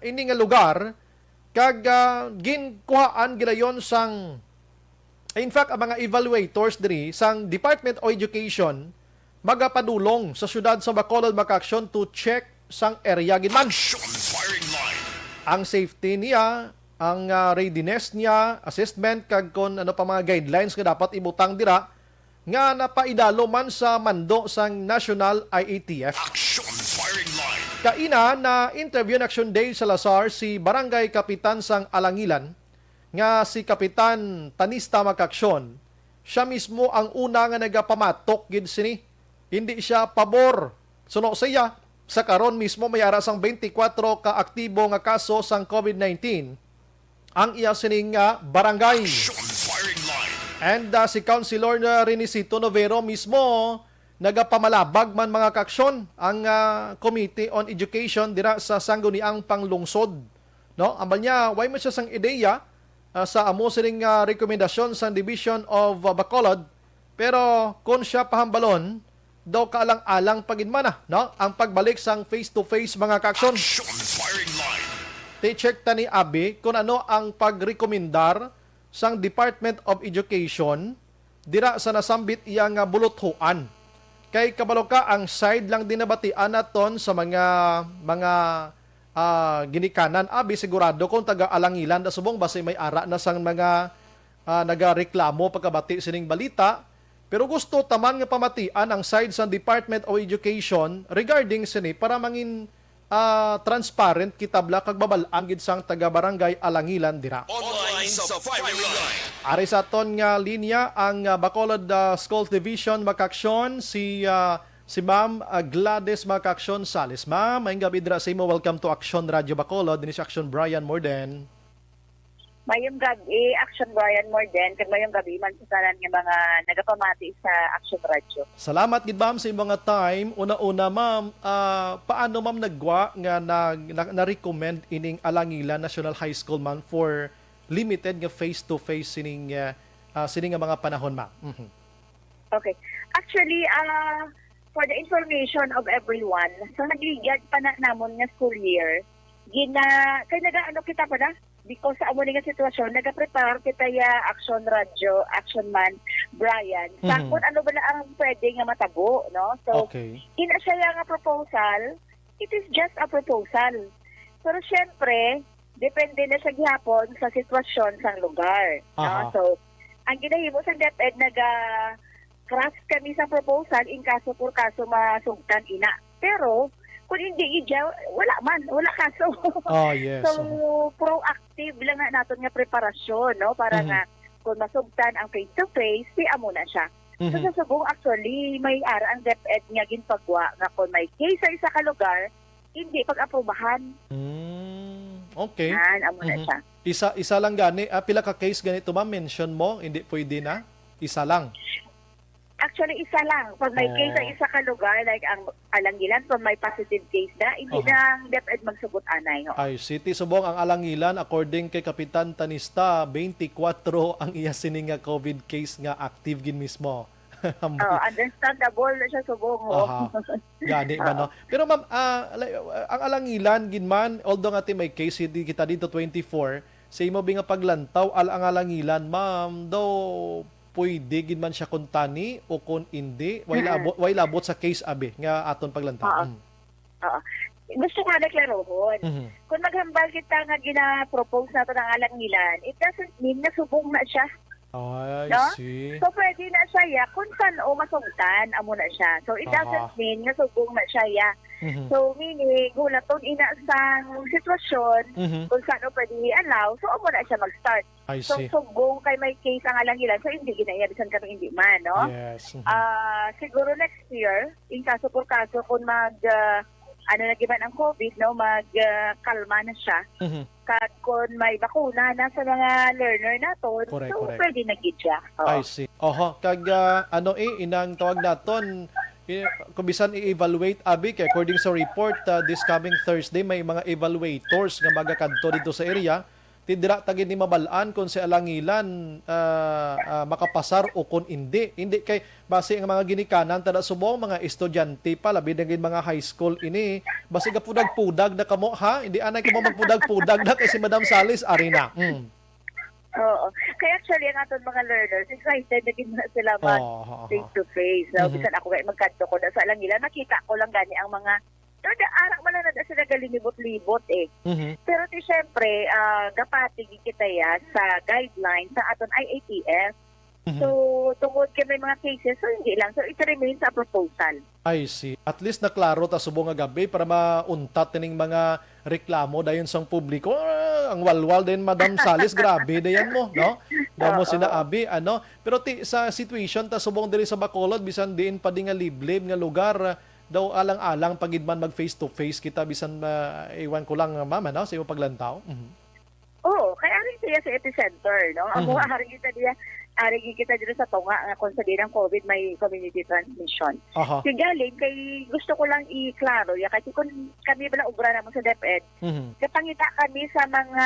nga lugar kag ginkuhaan gilayon sang in fact ang mga evaluators diri sang Department of Education magapadulong sa syudad sa Bacolod makaksyon to check sang area ginman. Action firing line. Ang safety niya, ang readiness niya, assessment kag kon ano pa mga guidelines nga dapat ibutang dira nga napaidalo man sa mando sang National IATF. Action firing line. Kaina na interview in Action Day sa Lazar si Barangay Kapitan sang Alangilan nga si Kapitan Tanista Makaksyon. Siya mismo ang una nga nagapamatok gid sini. Hindi siya pabor. Suno sa iya, sa karon mismo may ara sang 24 ka aktibo nga kaso sang COVID-19 ang iya sining barangay. Action firing line. And si Councilor na Renisito Novero mismo nagapamalabag man mga kaksyon ang Committee on Education dira sa sangguniang panglungsod. No, ambal niya way man siya sang ideya sa amo sining rekomendasyon sa Division of Bacolod, pero kung siya pahambalon daw kaalang-alang pagidmana, no, ang pagbalik sang face-to-face mga kaksyon. Action firing line. Te-check ta ni Abi kung ano ang pagrekomendar sang Department of Education dira sa nasambit iya nga buluthuan. Kay kabaloka ang side lang dinabatian naton sa mga ginikanan. Abi sigurado kung taga Alangilan da subong base may ara na sang mga nagareklamo pagkabati sining balita. Pero gusto taman nga pamatian ang side sa Department of Education regarding sini para mangin transparent kitabla kag babalaan gid sang taga barangay Alangilan dira. Online sa firing line. Ari sa aton nga linya ang Bacolod Schools Division makaksyon si Ma'am Gladys Makaksyon Salis. Ma'am, maayong gabi dira sa imo. Welcome to Action Radio Bacolod. Dinis Action Brian Morden. Mayong gabi, Action Brian Morden, kag mayong gabi man sa tanan nga mga nagapamati sa Action Radio. Salamat gid ma'am sa imong nga time. Una-una ma'am, paano ma'am nagwa nga na-recommend ining Alangilan National High School man for limited nga face-to-face sining nga mga panahon ma'am? Mm-hmm. Okay. Actually, for the information of everyone, so nagligad pa na namon nga school year, kay nagaano kita pa na? Because sa amo nga sitwasyon, nagaprepare kita ya Action Radio, Action Man, Brian. Sa kung ano ba na ang pwede nga matabo, no? So, Okay. ina siya nga proposal, it is just a proposal. Pero syempre, depende na sa gihapon sa sitwasyon sa lugar. Aha. No? So, ang ginahimo sa DepEd, craft kami sa proposal in kaso por kaso masugtan ina. Pero, kung hindi wala kaso. Oh, yes. So, proactive lang nga natin nga preparasyon, no? Para nga, kung masugtan ang face-to-face, amo na siya. So, sa subong, actually, may ara ang DepEd nga ginpagwa nga kung may case sa isa ka lugar, hindi pag-aprobahan. Okay. Amo na siya. Isa lang gani, pila ka case ganito ma'am, mention mo, hindi pwede na? Isa lang. Actually, isa lang. Pag may Oh. case sa isa ka lugar, like ang Alangilan, pag may positive case na, hindi Uh-huh. na ang DepEd magsugot anay. Ho. Ay, City Subong ang Alangilan, according kay Kapitan Tanista, 24 ang iya sininga COVID case nga active gin mismo. Understandable na siya subong. Ho. Aha. Gani man, no? Pero ma'am, ang Alangilan, ginman, although nga may case, hindi kita dito 24, sa imo nga paglantaw, ang Alangilan, ma'am, daw, pwede ginman siya kung tani o kung hindi, way labot sa case abi nga aton paglantaw. Oo. Gusto ko na deklarohon. Mhm. Kung maghambal kita nga gina-propose na ito ng Alangilan, it doesn't mean na subong na siya. I No? see. So, pwede na siya ya kung saan o masungtan, amo na siya. So, it doesn't mean na subong na siya ya. Mhm. So, meaning, gulaton ina sa sitwasyon, Mhm. kung saan o pwede i-allow, so amo na siya mag-start. I So, see. subong kay may case ang Alangilan, so hindi ginaya, bisan ka hindi man, no? Yes. Mhm. Siguro next year, in kaso por kaso, kung nagiban ang COVID, no, kalma na siya. Mhm. Kag kung may bakuna na sa mga learner naton, Correct, so correct. pwede na gid siya. I see. Oho, kag inang tawag naton, kung bisan i-evaluate abi kay according sa report this coming Thursday may mga evaluators nga magakadto dito sa area. Tidira tagin ni mabalaan kung si Alangilan makapasar o kung hindi. Hindi kay base ang mga ginikanan tada subong mga estudyante pa labi na gid mga high school ini base ga pudag-pudag na kamo ha. Hindi anay kamo magpudag-pudag na kay si Madam Salis arena. Oo. Kaya actually, ang aton mga learners, excited na gid na sila mag face-to-face. No? Bisan ako kay magkanto ko na sa Alangilan, nakita ko lang gani ang mga arak man na sila galimibot-libot eh. Mhm. Pero ti syempre, gapatig kita ya sa guidelines sa aton IATF. So, tungod kay may mga cases, so hindi lang. So, it remains a proposal. I see. At least naklaro ta subong nga gabi para mauntat tining mga reklamo dayon sang publiko. Ang walwal din Madam Salis, grabe dayan mo, no? Daw mo sinaabi ano. Pero sa situation ta subong diri sa Bacolod bisan diin pa di nga liblib nga lugar daw alang-alang pagidman mag face to face kita bisan iwan ko lang mama no sa imo paglantaw. Oo, kaya rin siya sa epicenter, no? Amo ari kita dito sa tunga nga kung sa dirang COVID may community transmission. Aha. Galing kay gusto ko lang i-klaro ya kasi kung kami bala ubra naman sa DepEd, kapangita kami sa mga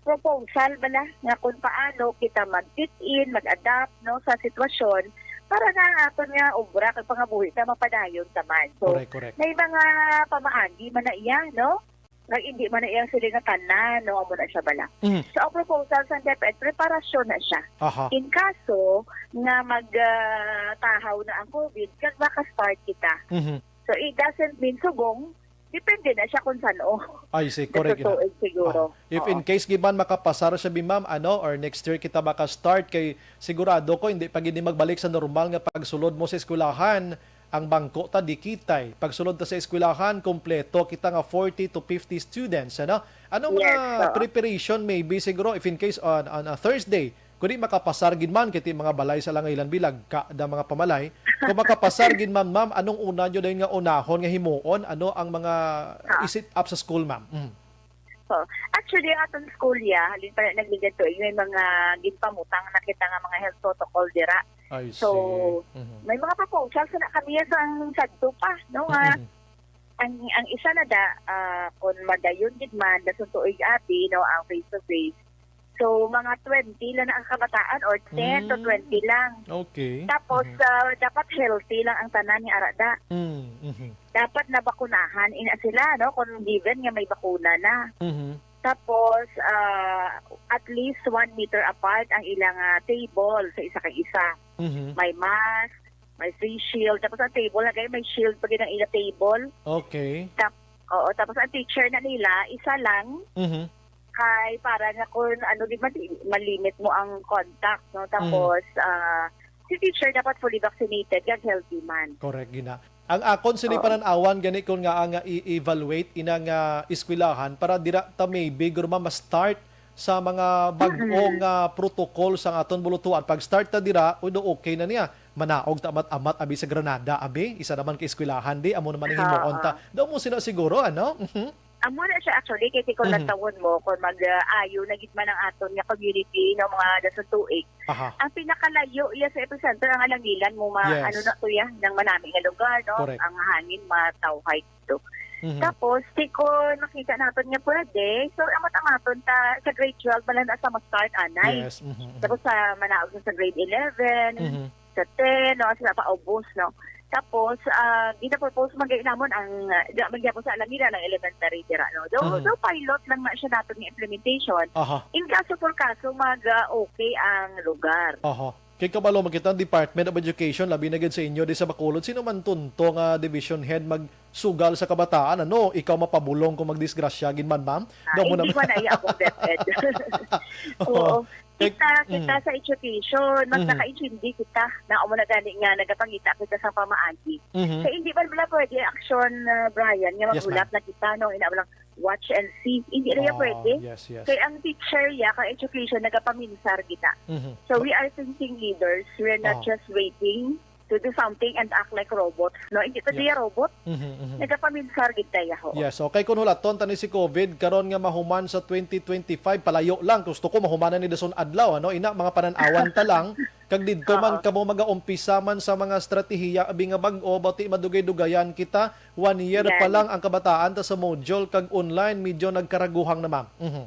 proposal bala nga kung paano kita mag-fit in, mag-adapt no sa sitwasyon para na aton nga obra kag pangabuhi ta mapadayon taman. So, Correct. may mga pamaagi man na iya, no? Nag hindi man na iya sila nga tanan, no? Amo na siya bala. So, ang proposal sa DepEd, preparasyon na siya. Aha. In kaso nga magtahaw na ang COVID, kag maka-start kita. So, it doesn't mean subong, depende na siya kung saan o. I see, correct. Natutuig siguro. If in case giban makapasar siya ma'am or next year kita maka-start kay sigurado ko hindi pa gid magbalik sa normal nga pagsulod mo sa eskwelahan ang bangko ta di kitay. Pagsulod ta sa eskwelahan kompleto kita nga 40 to 50 students Anong mga preparation maybe siguro if in case on a Thursday kundi makapasar gid man kiti mga balay sa Langailan bilag ka da mga pamalay kung makapasar gid ma'am anong una nyo dayon nga unahon nga himuon ano ang mga isit up sa school ma'am. So, actually, ang atong school halin pa nagbigay to, may mga ginpamutang na kita nga mga health protocol dira. I see. So, may mga proposals na kami sa sadto pa, no? Ang isa na kung madayon gid man, dasun tuig abi, no, ang face-to-face. So, mga 20 lang ang kabataan or 10 to 20 lang. Okay. Tapos, dapat healthy lang ang tanan ni Arada. Dapat nabakunahan ina sila, no? Kung given nga may bakuna na. Tapos, at least 1 meter apart ang ilang table sa isa kay isa. May mask, may face shield. Tapos ang table, may shield pa rin ang ilang table. Okay. Tapos ang teacher na nila, isa lang. Kay para nga kung di malimit mo ang contact, no? Tapos, si teacher dapat fully vaccinated, kag healthy man. Correct, gina. Ang akon sini pananawan gani kon nga ang i-evaluate inang eskwelahan para dira ta maybe gurma ma-start sa mga bag-ong protocol sa aton bulutuan. Pag start ta dira, okay na niya. Manaog ta amat abi sa Granada abi, isa naman kay eskwelahan di amo naman himuon ta. Daw mo sila siguro ano? Amo na siya actually, kaya kung natawon mo, kung mag-ayo na gitman ng aton nga community ng mga dasang tuig. Aha. Ang pinakalayo iya sa epicenter ang alangilan mo Yes. ano na to ya, ng manami nga lugar, no? Correct. Ang hangin matawhay dito. Mhm. Tapos, di ko nakita natin nga pwede. So, ang matamaton ta sa grade 12, malan na sa ma-start anay. Yes. Mhm. Tapos sa manaog na sa grade 11, Mhm. sa 10, no? Sa paubos, no? Tapos, ginapropose namon ang magyapon sa alamira ng elementary tira, no? Do pilot lang na siya natin ng implementation. Aha. In kaso por kaso, mag-okay ang lugar. Aha. Kay kabalo makita ang Department of Education labi na gid sa inyo di sa Bacolod, sino man tunto nga division head magsugal sa kabataan, ano ikaw mapabulong kung magdisgrasya gid man, ma'am? Daw mo Hindi naman. ko na iya akong DepEd. Oo. Kita sa education, mas nakaintindi kita na amo na gani nga nagapangita kita sa pamaagi. Mhm. Kaya hindi man wala pwede action, Brian, nga Yes, magulap na kita, no? Ina lang watch and see. Hindi na yan pwede. Yes, yes. Kaya ang teacher ya, ka education, nagapaminsar kita. Mhm. So we are thinking leaders. We're not just waiting to do something and act like robots. No, hindi pa diya robot. Mhm, mhm. Nagapaminsar kita ya ho. Yes, okay kun hulaton tani si COVID karon nga mahuman sa 2025 palayo lang gusto ko mahumanan ni dason adlaw ano ina mga panan-awan ta lang kag didto man kamo mag-umpisa man sa mga estratehiya abi nga bag-o bati madugay-dugayan kita 1 year pa lang ang kabataan ta sa module kag online medyo nagkaraguhang na, ma'am. Mhm.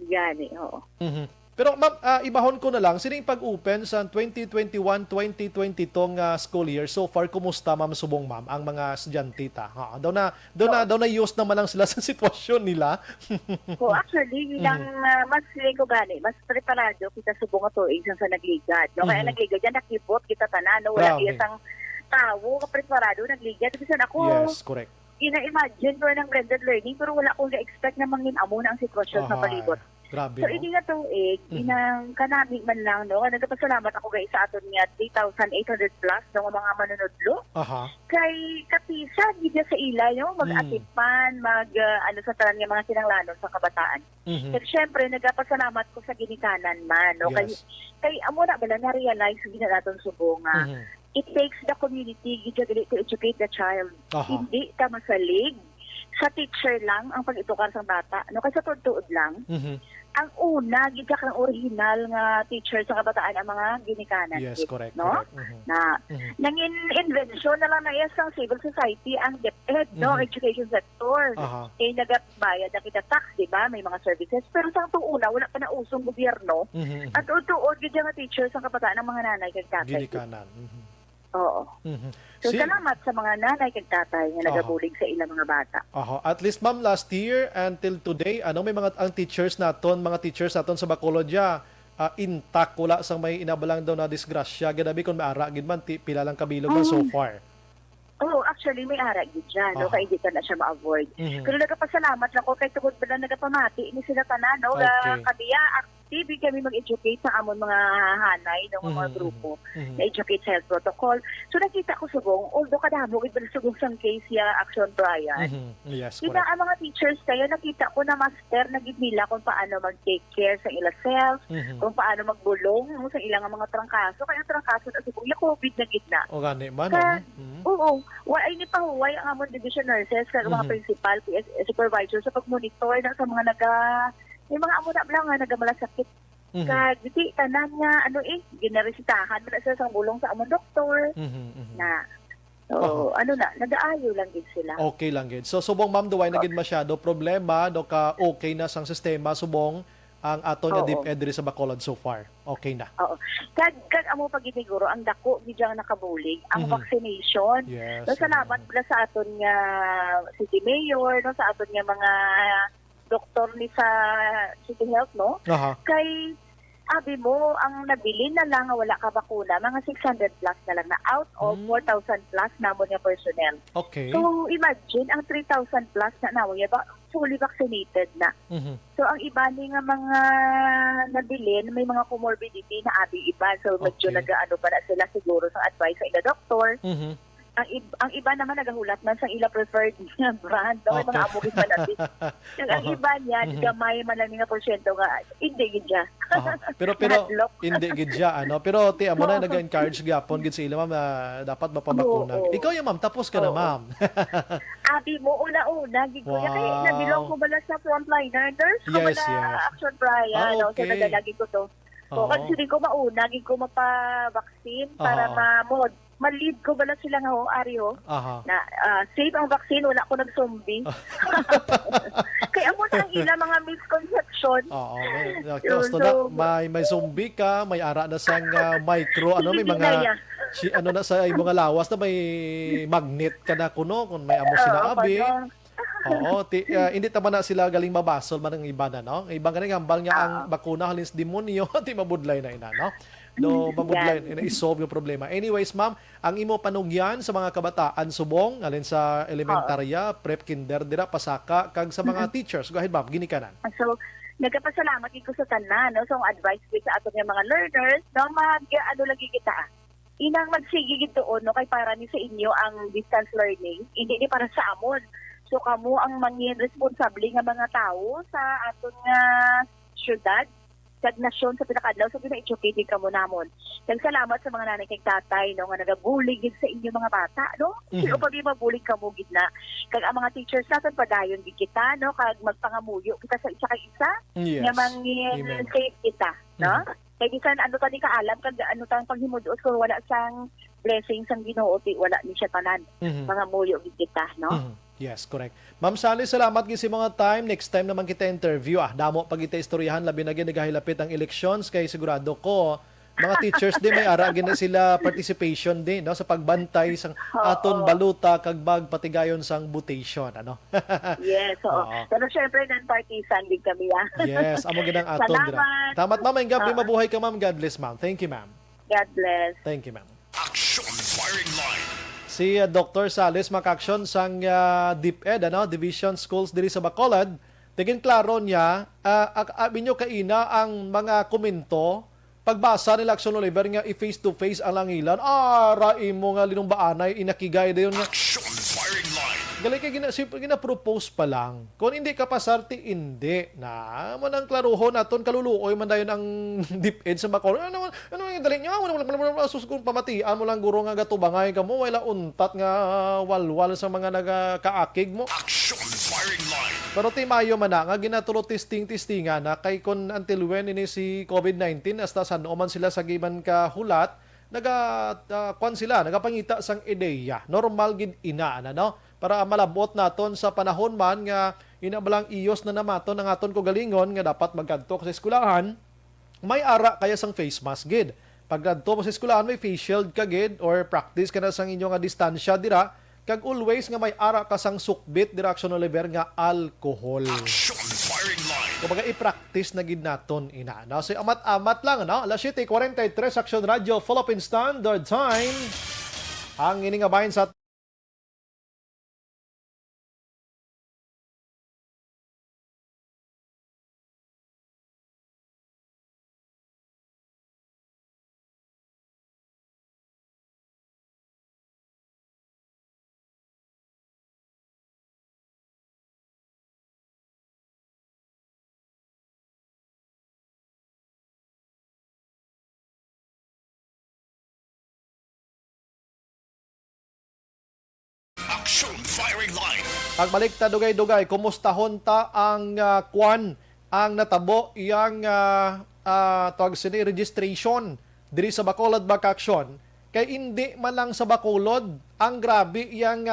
Gani, oo. Mhm. Pero ma'am, ibahon ko na lang, sining pag-open sa 2021-2022 nga school year, so far, kumusta ma'am Subong, ma'am, ang mga estudyante ta? Daw na use naman lang sila sa sitwasyon nila. So actually, ilang mas feeling ko gani, mas preparado kita subong ato isang sa nagligad. No? Kaya nagligad yan, nakibot kita tanan, no? Wala Grabe. isang tao ka preparado nagligad. Kasi ako, Yes, correct. ina-imagine ko ng blended learning, pero wala akong na-expect na mangin amo na ang sitwasyon sa palibot. Grabe, So, no? hindi nga tuig, inang kanami man lang, no? Nagpasalamat ako guys sa aton nga 3,800 plus ng mga manunodlo. Aha. Kay kapisa, hindi sa ilay, no? Mag-atipan, ano sa talan nga mga sinanglanon sa kabataan. Mhm. At syempre, nagpasalamat ko sa ginikanan man, no? Yes. Kay amo na bala na-realize yung ginanaton subong nga. It takes the community to educate the child. Aha. Hindi ka masalig sa teacher lang ang pag-itukar sa bata. No? Kasi sa tuod lang, Mhm. ang una, gid kang original nga teacher sa kabataan ang mga ginikanan. Yes, gid, correct. No? Correct. Mhm. Nangin invention na lang na iya sa civil society ang DepEd, no? Education sector. Aha. Eh, nagbayad na kita tax, di ba? May mga services. Pero sa una, wala pa na usong gobyerno. Mhm. At tuod gid nga teacher sa kabataan ng mga nanay kag tatay. Ginikanan. Mhm. Oo. Mhm. So, salamat sa mga nanay kag tatay nga nagabulig sa ilang mga bata. Aha. At least ma'am last year until today, may mga ang teachers naton sa Bacolod intact wala sang may inabalang daw na disgrasya ganabi kon maara gid man pila lang kabilog man so far. Oh, actually may ara gid dyan, no? Kaya hindi ka na siya ma-avoid. Mhm. Pero nagpasalamat lang ko kay tugod ba na nagapamati ni sila tanan, no? Okay. Kamiya active kami mag-educate sa amon mga hanay ng mga grupo na educate sa health protocol. So nakita ko subong, although kadamo gid ba subong sang case ya action Brian. Mhm. Yes, Kita correct. ang mga teachers kayo, nakita ko na master na gid nila kung paano mag-take care sa ila self, kung paano magbulong no, sa ilang mga trangkaso. Kaya ang trangkaso na subong, yung COVID na gid na. O gani man. Ka- Mhm. Oo. Ay ni pahuway ang amon division nurses kag mga principal, PS, supervisor sa pag-monitor na sa mga may mga amo na lang nga nagamalasakit. Mhm. Kag di tanan nga ginaresitahan mo na sa bulong sa amon doktor Mhm. Mhm. na nag-aayo lang gid sila. Okay lang gid. So subong ma'am duway na gid masyado problema do ka okay na sang sistema subong ang aton nga Oo. DepEd diri sa Bacolod so far. Okay na. Oo. Kag amo pagiguro ang dako gid ang nakabulig ang vaccination. Yes. So, salamat pala sa aton nga city mayor, no, sa aton nga mga doktor ni sa City Health, no? Aha. Kay abi mo, ang nabili na lang nga wala ka bakuna, mga 600 plus na lang na out of 4,000 plus namon nga personnel. Okay. So, imagine, ang 3,000 plus na namon ba fully vaccinated na. Mhm. So, ang iba ni nga mga nabilin, may mga comorbidity na abi iba. So, medyo Okay. nag-ano pa na sila siguro sa advice sa ila doktor. Mhm. ang iba naman nagahulat man sa ila preferred nga brand. May mga amugin man natin. Ang iba niya, gamay man lang nga porsyento nga, hindi gid siya. Pero hindi gid siya ano. Pero ti amo na nag-encourage gyapon gid sa ila ma'am dapat mapabakuna. Oo. Ikaw ya ma'am, tapos ka na ma'am. Abi mo una-una gid ko Wow. kaya nabilong ko bala sa frontliner nurse ko Yes, bala yes. action Brian, no? So Okay. nagalagi ko to. So, Oo. kasi ko mauna, gid ko mapa-vaccine para Oo. ma-lead ko bala sila nga ho, ari ho, Aha. na safe ang vaccine, wala ko nag-zombie. Kaya mo na ang ila mga misconception. Oo, So, may zombie ka, may ara na sang micro, ano may Hindi mga na niya. ano na sa mga lawas na may magnet ka na kuno kung may amo sila abi. Oo, hindi tama na sila galing mabasol man ang iba na, no? Ibang ganing hambal nga ang bakuna halins demonyo, ti mabudlay na ina, no? No, mabudlay na isolve yung problema. Anyways, ma'am, ang imo panungyan sa mga kabataan subong alin sa elementarya, prep, kinder, dira pasaka kag sa mga teachers. Go ahead, ma'am, ginikanan. So, nagkapasalamat ko sa tanan, no? So, ang advice ko sa ato nga mga learners, no, ano lagi kita, inang magsigigid doon, no, kay para ni sa inyo ang distance learning, hindi ni para sa amon. So, kamo ang mangin responsable nga mga tao sa aton nga syudad, sa nasyon, sa pinakadlaw, so pina-educated kamo namon. Salamat sa mga nanay kay tatay, no, nga nagabulig gid sa inyo mga bata, no? Sino pa di mabulig kamo gid na. Kag ang mga teachers natin padayon gid kita, no, kag magpangamuyo kita sa isa kay isa, Yes. nga mangin Amen. safe kita, no? Kay bisan ano ta ni kaalam kag ano tang paghimudos kung wala sang blessings ang Ginoo ti wala ni siya tanan. Mga muyo gid kita, no? Yes, correct. Ma'am Sally, salamat gid sa mga time. Next time naman kita interview. Damo pag kita istoryahan labi na gid nagahilapit ang elections kay sigurado ko mga teachers din may ara gid na sila participation din no sa pagbantay sang aton baluta kag bagpatigayon sang butation ano. Yes, oo. Oo. Pero syempre non-partisan din kami, Yes, amo gid ang aton dira. Salamat. Tamat ma'am, ang gabi mabuhay ka ma'am. God bless ma'am. Thank you ma'am. God bless. Thank you ma'am. Action Firing Line. Si Dr. Salis makaksyon sang DepEd Division Schools diri sa Bacolod. Tingin klaro niya abinyo kaina ang mga komento pagbasa nila Action Oliver nga i-face to face ang langilan. Rai mo nga linumbaanay inakigay dayon nga Action Firing Line. gali kay gina-propose pa lang. Kung hindi ka pasarte, hindi. Na, man ang klaruhon naton kaluluoy man dayon ang DepEd sa Bacolod. Ano yung dali niya? Wala kung pamatian mo lang guro nga gatubangay ka mo. Wala untat nga walwal sa mga nagakaakig mo. Action Firing Line. Pero timayo man na, nga ginaturo testing-testingan na kay kun until when ini si COVID-19 hasta saan man sila sa giban ka hulat, kwan sila, nagapangita sang ideya. Normal gid ina, no? Para malabot naton sa panahon man nga inabalang iyos na namaton ang aton kogalingon nga dapat magkadto sa eskwelahan, may ara kaya sang face mask gid. Pagkadto mo sa eskwelahan may face shield ka gid or practice ka na sang inyo nga distansya dira kag always nga may ara ka sang sukbit direction Oliver nga alcohol. Action Firing Line. Kumbaga i-practice na gid naton ina. No? So amat-amat lang no. Alas 7:43 Action Radio Philippine Standard Time. Ang ini nga bahin sa Action Firing Line. pagbalik ta dugay-dugay, kumustahon ta ang kwan ang natabo iyang tawag sini registration diri sa Bacolod Bakaksyon kay hindi man lang sa Bacolod ang grabe iyang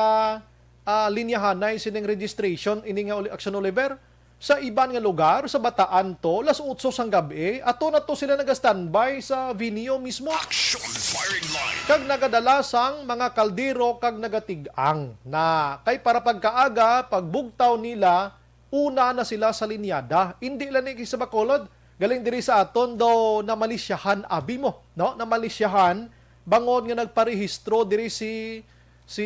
linyahanay sining registration ini nga Action Oliver sa iban nga lugar sa Bataan to las 8 sang gabi ato na to sila naga-standby sa venue mismo Action Firing Line. kag nagadala sang mga kaldero kag nagatigang na kay para pagkaaga pagbugtaw nila una na sila sa linyada hindi lang ni sa Bacolod galing diri sa aton do na malisyahan abi mo no na malisyahan bangon nga nagparehistro diri si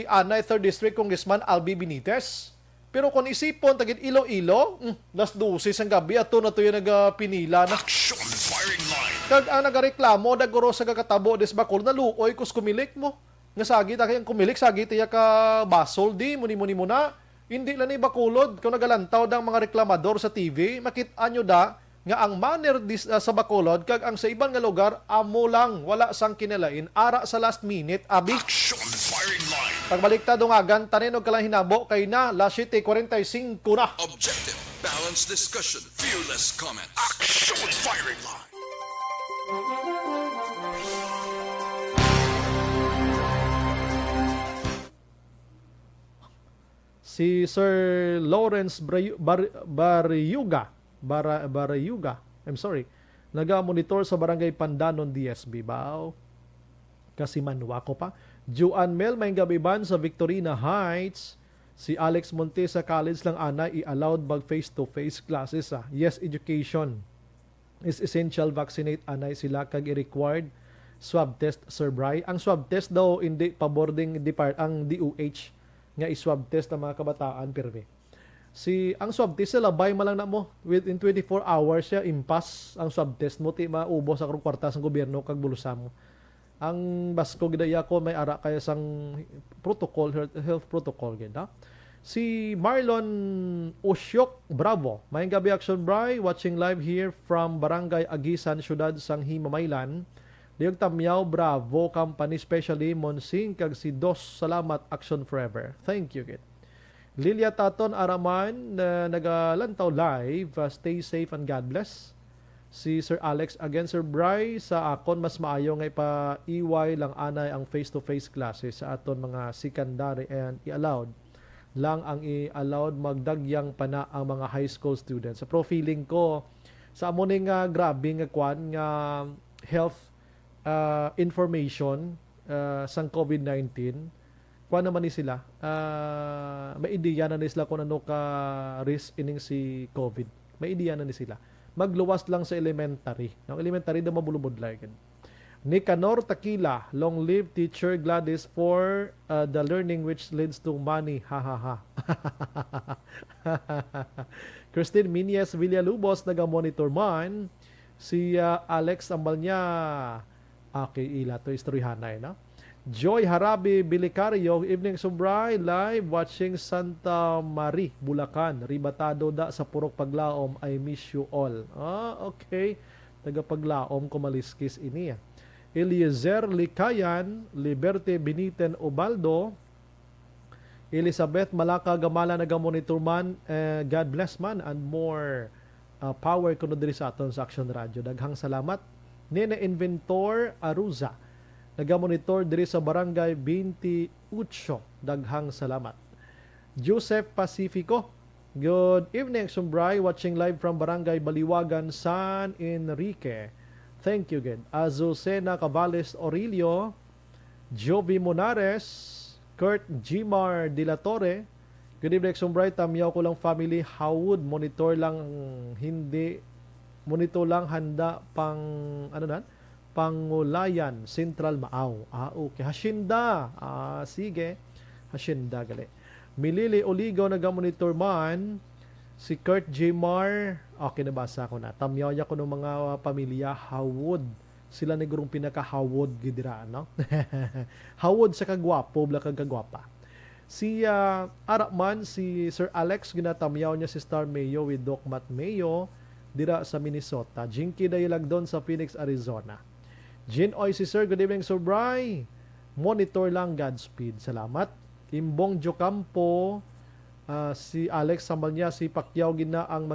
Anay 3rd District Congressman Albi Benitez. Pero kung isipon tagit Iloilo, las 12 sang gabi ato na to yung nagpinila na Action Firing Line. kag ang nagareklamo daguro sa kakatabo des Bacolod na luoy kus kumilik mo. nga sagit kayang kumilik sagit iya ka basol di muni-muni mo na. Hindi lang ni Bacolod kung nagalantaw dang mga reklamador sa TV, makita nyo da nga ang manner sa Bacolod kag ang sa ibang nga lugar amo lang wala sang kinalain ara sa last minute abi. Action firing line. Pagbaliktad dungagan tanin og kalang hinabo kay na la 7:45 na. Objective, balanced discussion, fearless comments. Action firing line. Si Sir Lawrence Barayuga, I'm sorry, naga-monitor sa Barangay Pandanon, DSB. Bao, kasi manwa ko pa. Juan Mel, may gabiban sa Victorina Heights. Si Alex Monte sa college lang ana, i-allowed bag face-to-face classes. Yes, education is essential. Vaccinate anay sila kag i-required swab test, Sir Bry. Ang swab test daw, hindi pa-boarding ang DOH nga i-swab test ng mga kabataan perve. Ang swab test sila bay malang na mo within 24 hours siya impas ang swab test mo ti maubo sa kwarta sa gobyerno kag bulusa mo. Ang basko gidaya ko may ara kaya sang protocol, health protocol gid ha. Si Marlon Osyok Bravo, may gabi Action Bry, watching live here from Barangay Agisan, Syudad Sanghi, Mamaylan. Diyog Tamyaw, Bravo Company, especially Monsing kag si Dos, salamat Action Forever. Thank you, kid. Lilia Taton Araman na nagalantaw live. Stay safe and God bless. Si Sir Alex again, Sir Bry, sa akon mas maayo nga ipa-iway lang anay ang face-to-face classes sa aton mga secondary and i-allowed lang ang i-allowed magdagyang pana ang mga high school students. Sa profiling ko, sa amo ni nga grabe nga kwan nga health information sang COVID-19, kuha naman ni sila, may ideya na ni sila kung ano ka risk ining si COVID. May ideya na ni sila. Magluwas lang sa elementary. Ang elementary daw mabulubudlay. Nicanor Takila, long live teacher Gladys for the learning which leads to money. Ha ha ha. Christine Minies Villalubos, naga-monitor man. Si Alex ambal niya. Okay, ila to istoryahanay na. Joy Harabi Bilicario, evening Subray, live watching Santa Marie, Bulacan. Ribatado da sa Purok Paglaom, I miss you all. Okay. Taga Paglaom, kumaliskis ini. Eliezer Likayan, Liberte Beniten Obaldo, Elizabeth Malaka Gamala, naga-monitor man. God bless man and more power kuno diri sa aton sa Action Radio. Daghang salamat. Nene Inventor Aruza, naga-monitor diri sa Barangay 28. Daghang salamat. Joseph Pacifico, good evening Sumbray, watching live from Barangay Baliwagan, San Enrique. Thank you again. Azucena Cavales Aurelio, Jovi Monares, Kurt Gmar De La Torre, good evening Sumbray, tamyaw ko lang family, Howard, monitor lang handa pang Pangulayan Central Maaw. Okay. Hasyenda. Sige. Hasyenda gali. Milili Oligo, naga-monitor man. Si Kurt J. Mar. Okay, nabasa ko na. Tamyaw ko ng mga pamilya Hawod. Sila ni gurong pinaka-Hawod gidira, no? Hawod sa kagwapo, bla kagwapa. Si Arakman, si Sir Alex, ginatamyaw niya si Star Mayo with Doc Matt Mayo dira sa Minnesota. Jinky Dayilag doon sa Phoenix, Arizona. Jin Oy si Sir, good evening Sir Bry. Monitor lang, Godspeed. Salamat. Imbong Jocampo, si Alex sambal niya, si Pacquiao gina ang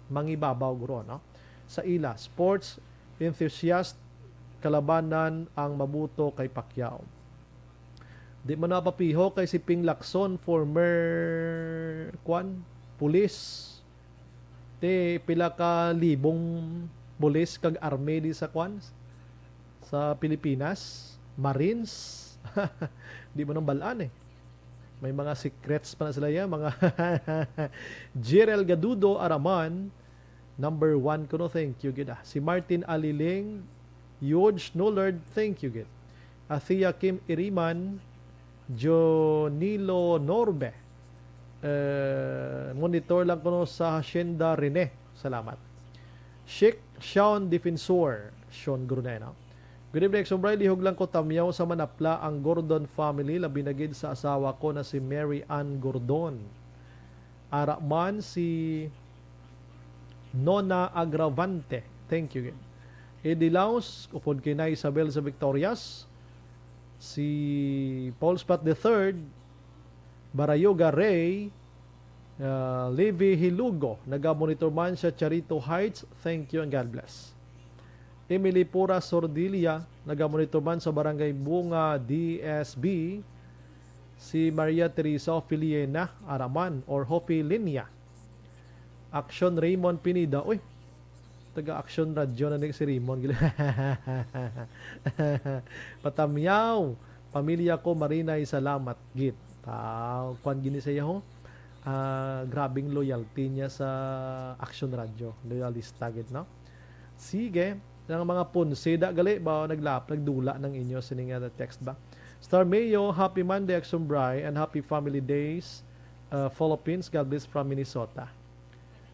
mangibabaw guro, no? Sa ila, sports enthusiast, kalabanan ang mabuto kay Pacquiao. Di man napapiho kay si Ping Lacson, former pulis. Pila ka libong pulis kag army di sa sa Pilipinas, Marines. Di mo nang balaan May mga secrets pa na sila yan, mga Jirel Gadudo Araman, number 1 ko no, thank you gid. Si Martin Aliling, Huge Nullard, thank you gid. Athia Kim Iriman, Jonilo Norbe, monitor lang ko no sa Hacienda Rene, salamat. Sheikh Sean Defensor, Sean Grunena, Good evening, Sombray. Lihog lang ko tamyaw sa manapla ang Gordon family. Labi na gid sa asawa ko na si Mary Ann Gordon. Ara man si Nona Agravante. Thank you. Eddie Laos, upod kay na Isabel sa Victorias. Si Paul Spat III, Barayoga Ray, Levi Hilugo, naga-monitor man sa Charito Heights. Thank you and God bless. Emily Pura Sordilia, naga-monitor man sa Barangay Bunga DSB. Si Maria Teresa Filiena Araman or Hopi Linya. Action Raymond Pinida. Uy, taga-action radyo na si Raymond. Patamyaw. Pamilya ko Marinay, salamat git. Kwan gini sa ho. Grabing loyalty niya sa Action Radio. Loyalista git, no? Sige. Ng mga punsida gali ba nagdula ng inyo sininga na text ba? Star Mayo, happy Monday Action Bray and happy family days Philippines. God bless from Minnesota.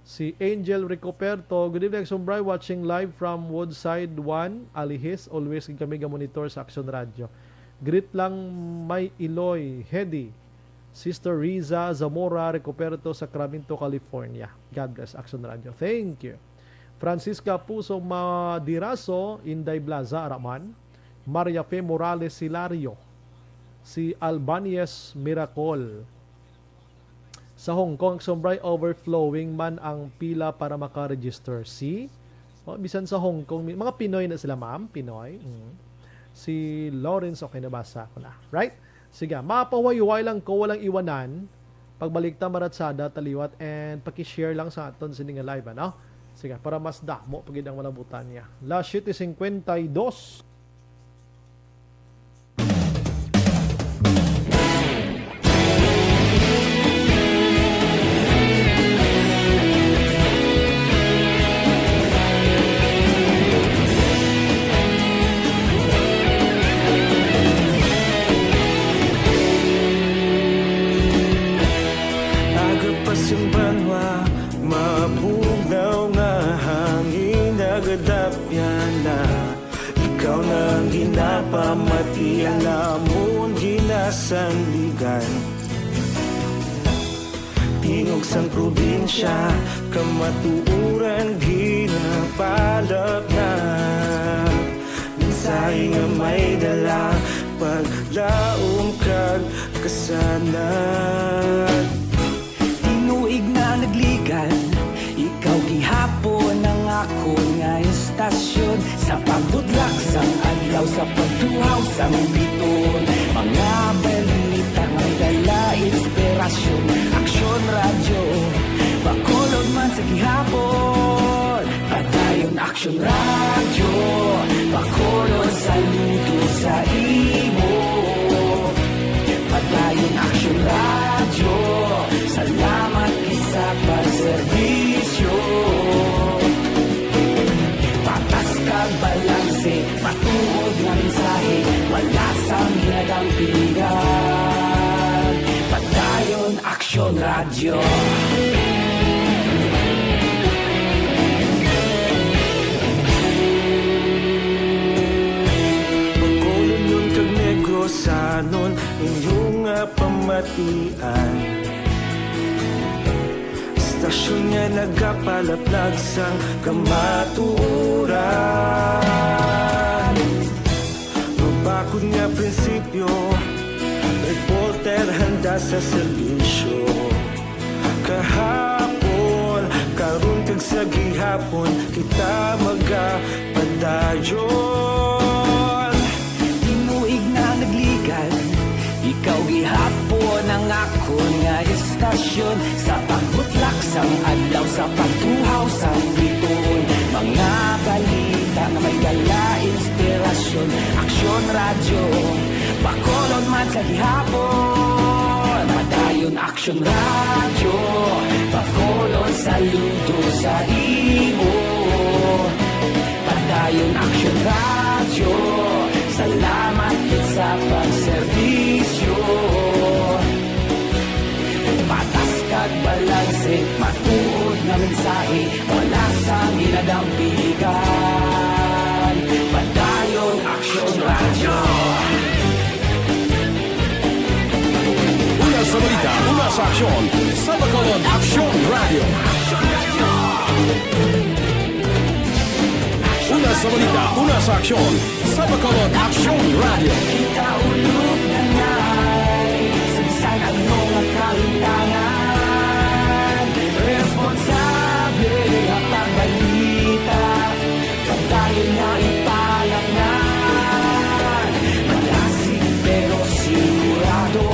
Si Angel Ricoperto, good evening Action Bray, watching live from Woodside 1, Alihis. Always kami ga-monitor sa Action Radio. Greet lang may Iloy, Hedy, Sister Riza Zamora Ricoperto, Sacramento, California. God bless Action Radio. Thank you. Francisca Puso Madiraso, Inday Blaza, Araman. Maria Fe Morales Hilario. Si Albanies Miracle. Sa Hong Kong, Sombray, overflowing man ang pila para makaregister. Si, bisan sa Hong Kong, mga Pinoy na sila, ma'am. Pinoy. Si Lawrence, okay, nabasa ko na. Right? Sige, mapawayuway lang ko, walang iwanan. Pagbalik ta maratsada, taliwat, and pakishare lang sa aton sininga live, ano? Sige, para mas damo, pagid ang malabutan niya. Last sheet is 52. Pamati ang namon ginasandigan. Tingog sang probinsya, kamatuuran ginapalap na. Minsay nga may dala, paglaom kag kasanan. Tinuig na nagligan, ikaw gihapon ang ako nga istasyon. Sa pagbudlak sang adlaw, sa pagtuhaw sang biton. Mga balita nga dala inspirasyon. Action Radio, bakolod man sa gihapon. Padayon Action Radio, bakolod saludo sa imo. Padayon Action Radio, salamat kisa pagserbisyo. Patas kag balanse, matuod nga mensahe, wala sang ginadampingan. Padayon Action Radio. Pagkulon nun kag negosanon, inyong nga pamatian. Istasyon nga nagapalaplag sang kamatuuran. Mabakod nga prinsipyo, reporter handa sa serbisyo. Kahapon, karon kag sa gihapon, kita magapadayon. Tinuig na nagligan, ikaw gihapon ang ako nga istasyon. Sa pagbutlak sang adlaw, sa pagtuhaw sang biton. Mga balita na may dala inspirasyon. Action Radio, bakolod man sa gihapon. Padayon Action Radio, bakolod saludo sa imo. Padayon Action Radio, salamat sa pagserbisyo. Patas kag balanse, matuod na mensahe, wala sa ginadampigan. Padayon Action balita, una sa aksyon, sa Bacolod Aksyon Radio. Una sa balita, una sa aksyon, sa Bacolod Aksyon Radio. Kaulog na ngay, sagsag ang mga kalintangan. Responsable at ang balita, pagdayo na ipalangan. Malasig pero sigurado,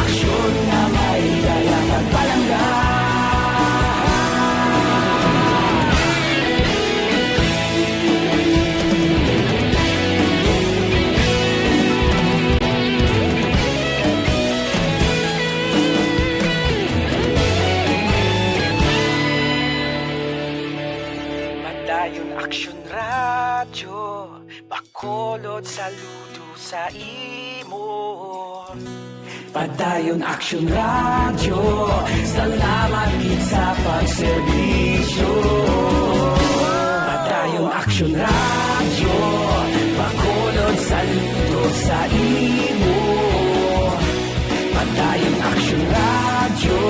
aksyon na may dalang at palanggan. Padayon Aksyon Radyo, Bacolod saludo sa imo. Padayon Aksyon Radyo, salamat gid sa pagserbisyo. Padayon Aksyon Radyo, Bacolod saludo sa imo. Padayon Aksyon Radyo,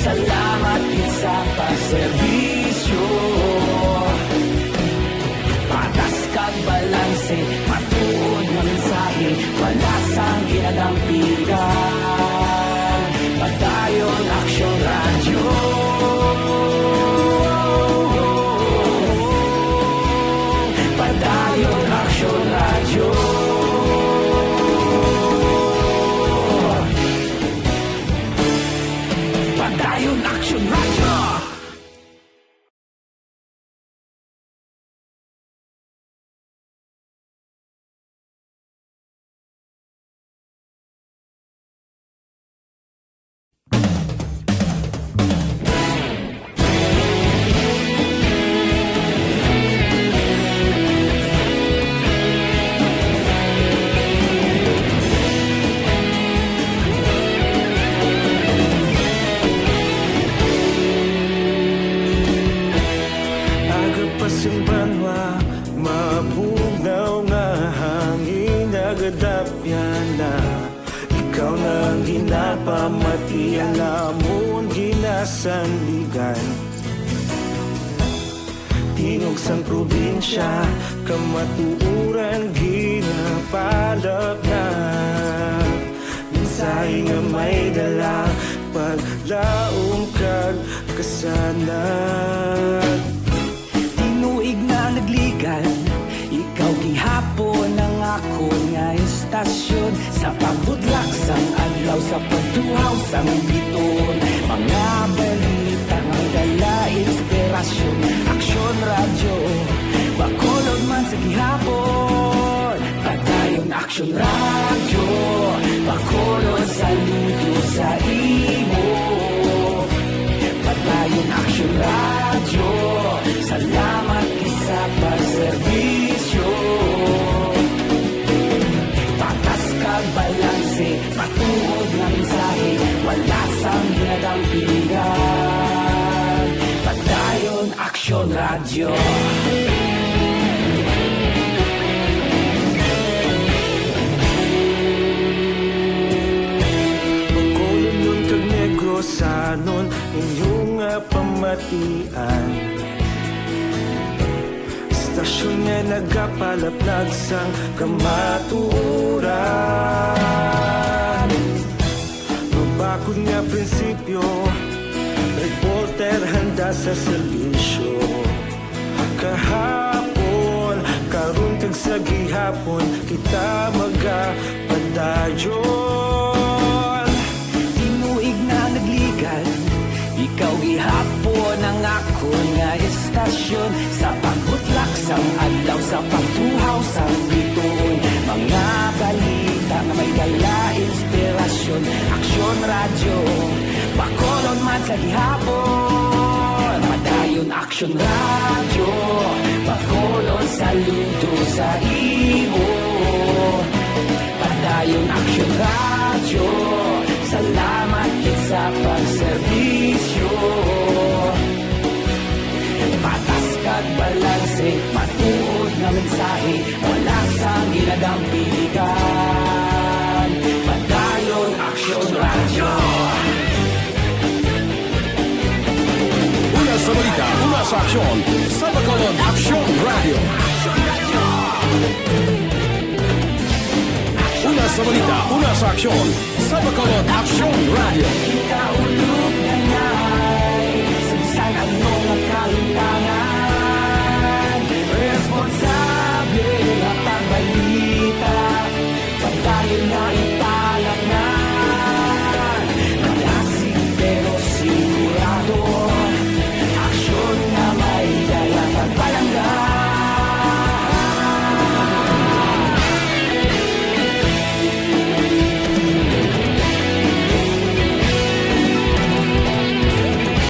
salamat gid sa pagserbisyo. Patas kag balanse, matuod ng mensahe, wala sang ginadampigan. Padayon Aksyon Radyo. Padayon Aksyon Radyo. Padayon Aksyon Radyo. Agapasang banwa, mabugnaw nga hangin nagadapyan na. Ikaw na ang ginapamatian namon ginasandigan. Tingog sang probinsya, kamatuuran ginapalap na. Mensahe nga may dala, paglaom kag kasanan. Tinuig na nagligan, ikaw gihapon ang ako nga istasyon. Sa pagbudlak sang adlaw, sa pagduhaw sang biton. Mga balita nga dala inspirasyon. Aksyon Radyo, Bacolod man sa gihapon. Padayon Aksyon Radyo, Bacolod saludo sa imo. Padayon Aksyon Radyo, salamat sa pagserbisyo. Patas kag balanse, matuod na mensahe, wala sang ginadampigan. Padayon Aksyon Radyo. Bacolod nun kag Negrosanon, inyong pamatian. Istasyon nga nagapalaplag sang kamaturan. Mabakod nga prinsipyo, reporter handa sa serbisyo. Kahapon, karon kag sa gihapon, kita magapadayon. Tinuig na nagligan, ikaw gihapon ang ako nga istasyon. Sa pagbutlak sang adlaw, sa pagtuhaw sang biton. Mga balita na may dala inspirasyon. Aksyon Radyo, Bacolod man sa gihapon. Padayon Aksyon Radyo, Bacolod saludo sa imo. Padayon Aksyon Radyo, salamat kit sa pagserbisyo. Patas kag balanse, matuod nga mensahe, wala sang ginadampigan. Padayon Aksyon Radyo. sa aksyon sa Bacolod Aksyon Radio. Una sa balita, una sa aksyon sa Bacolod Aksyon Radio.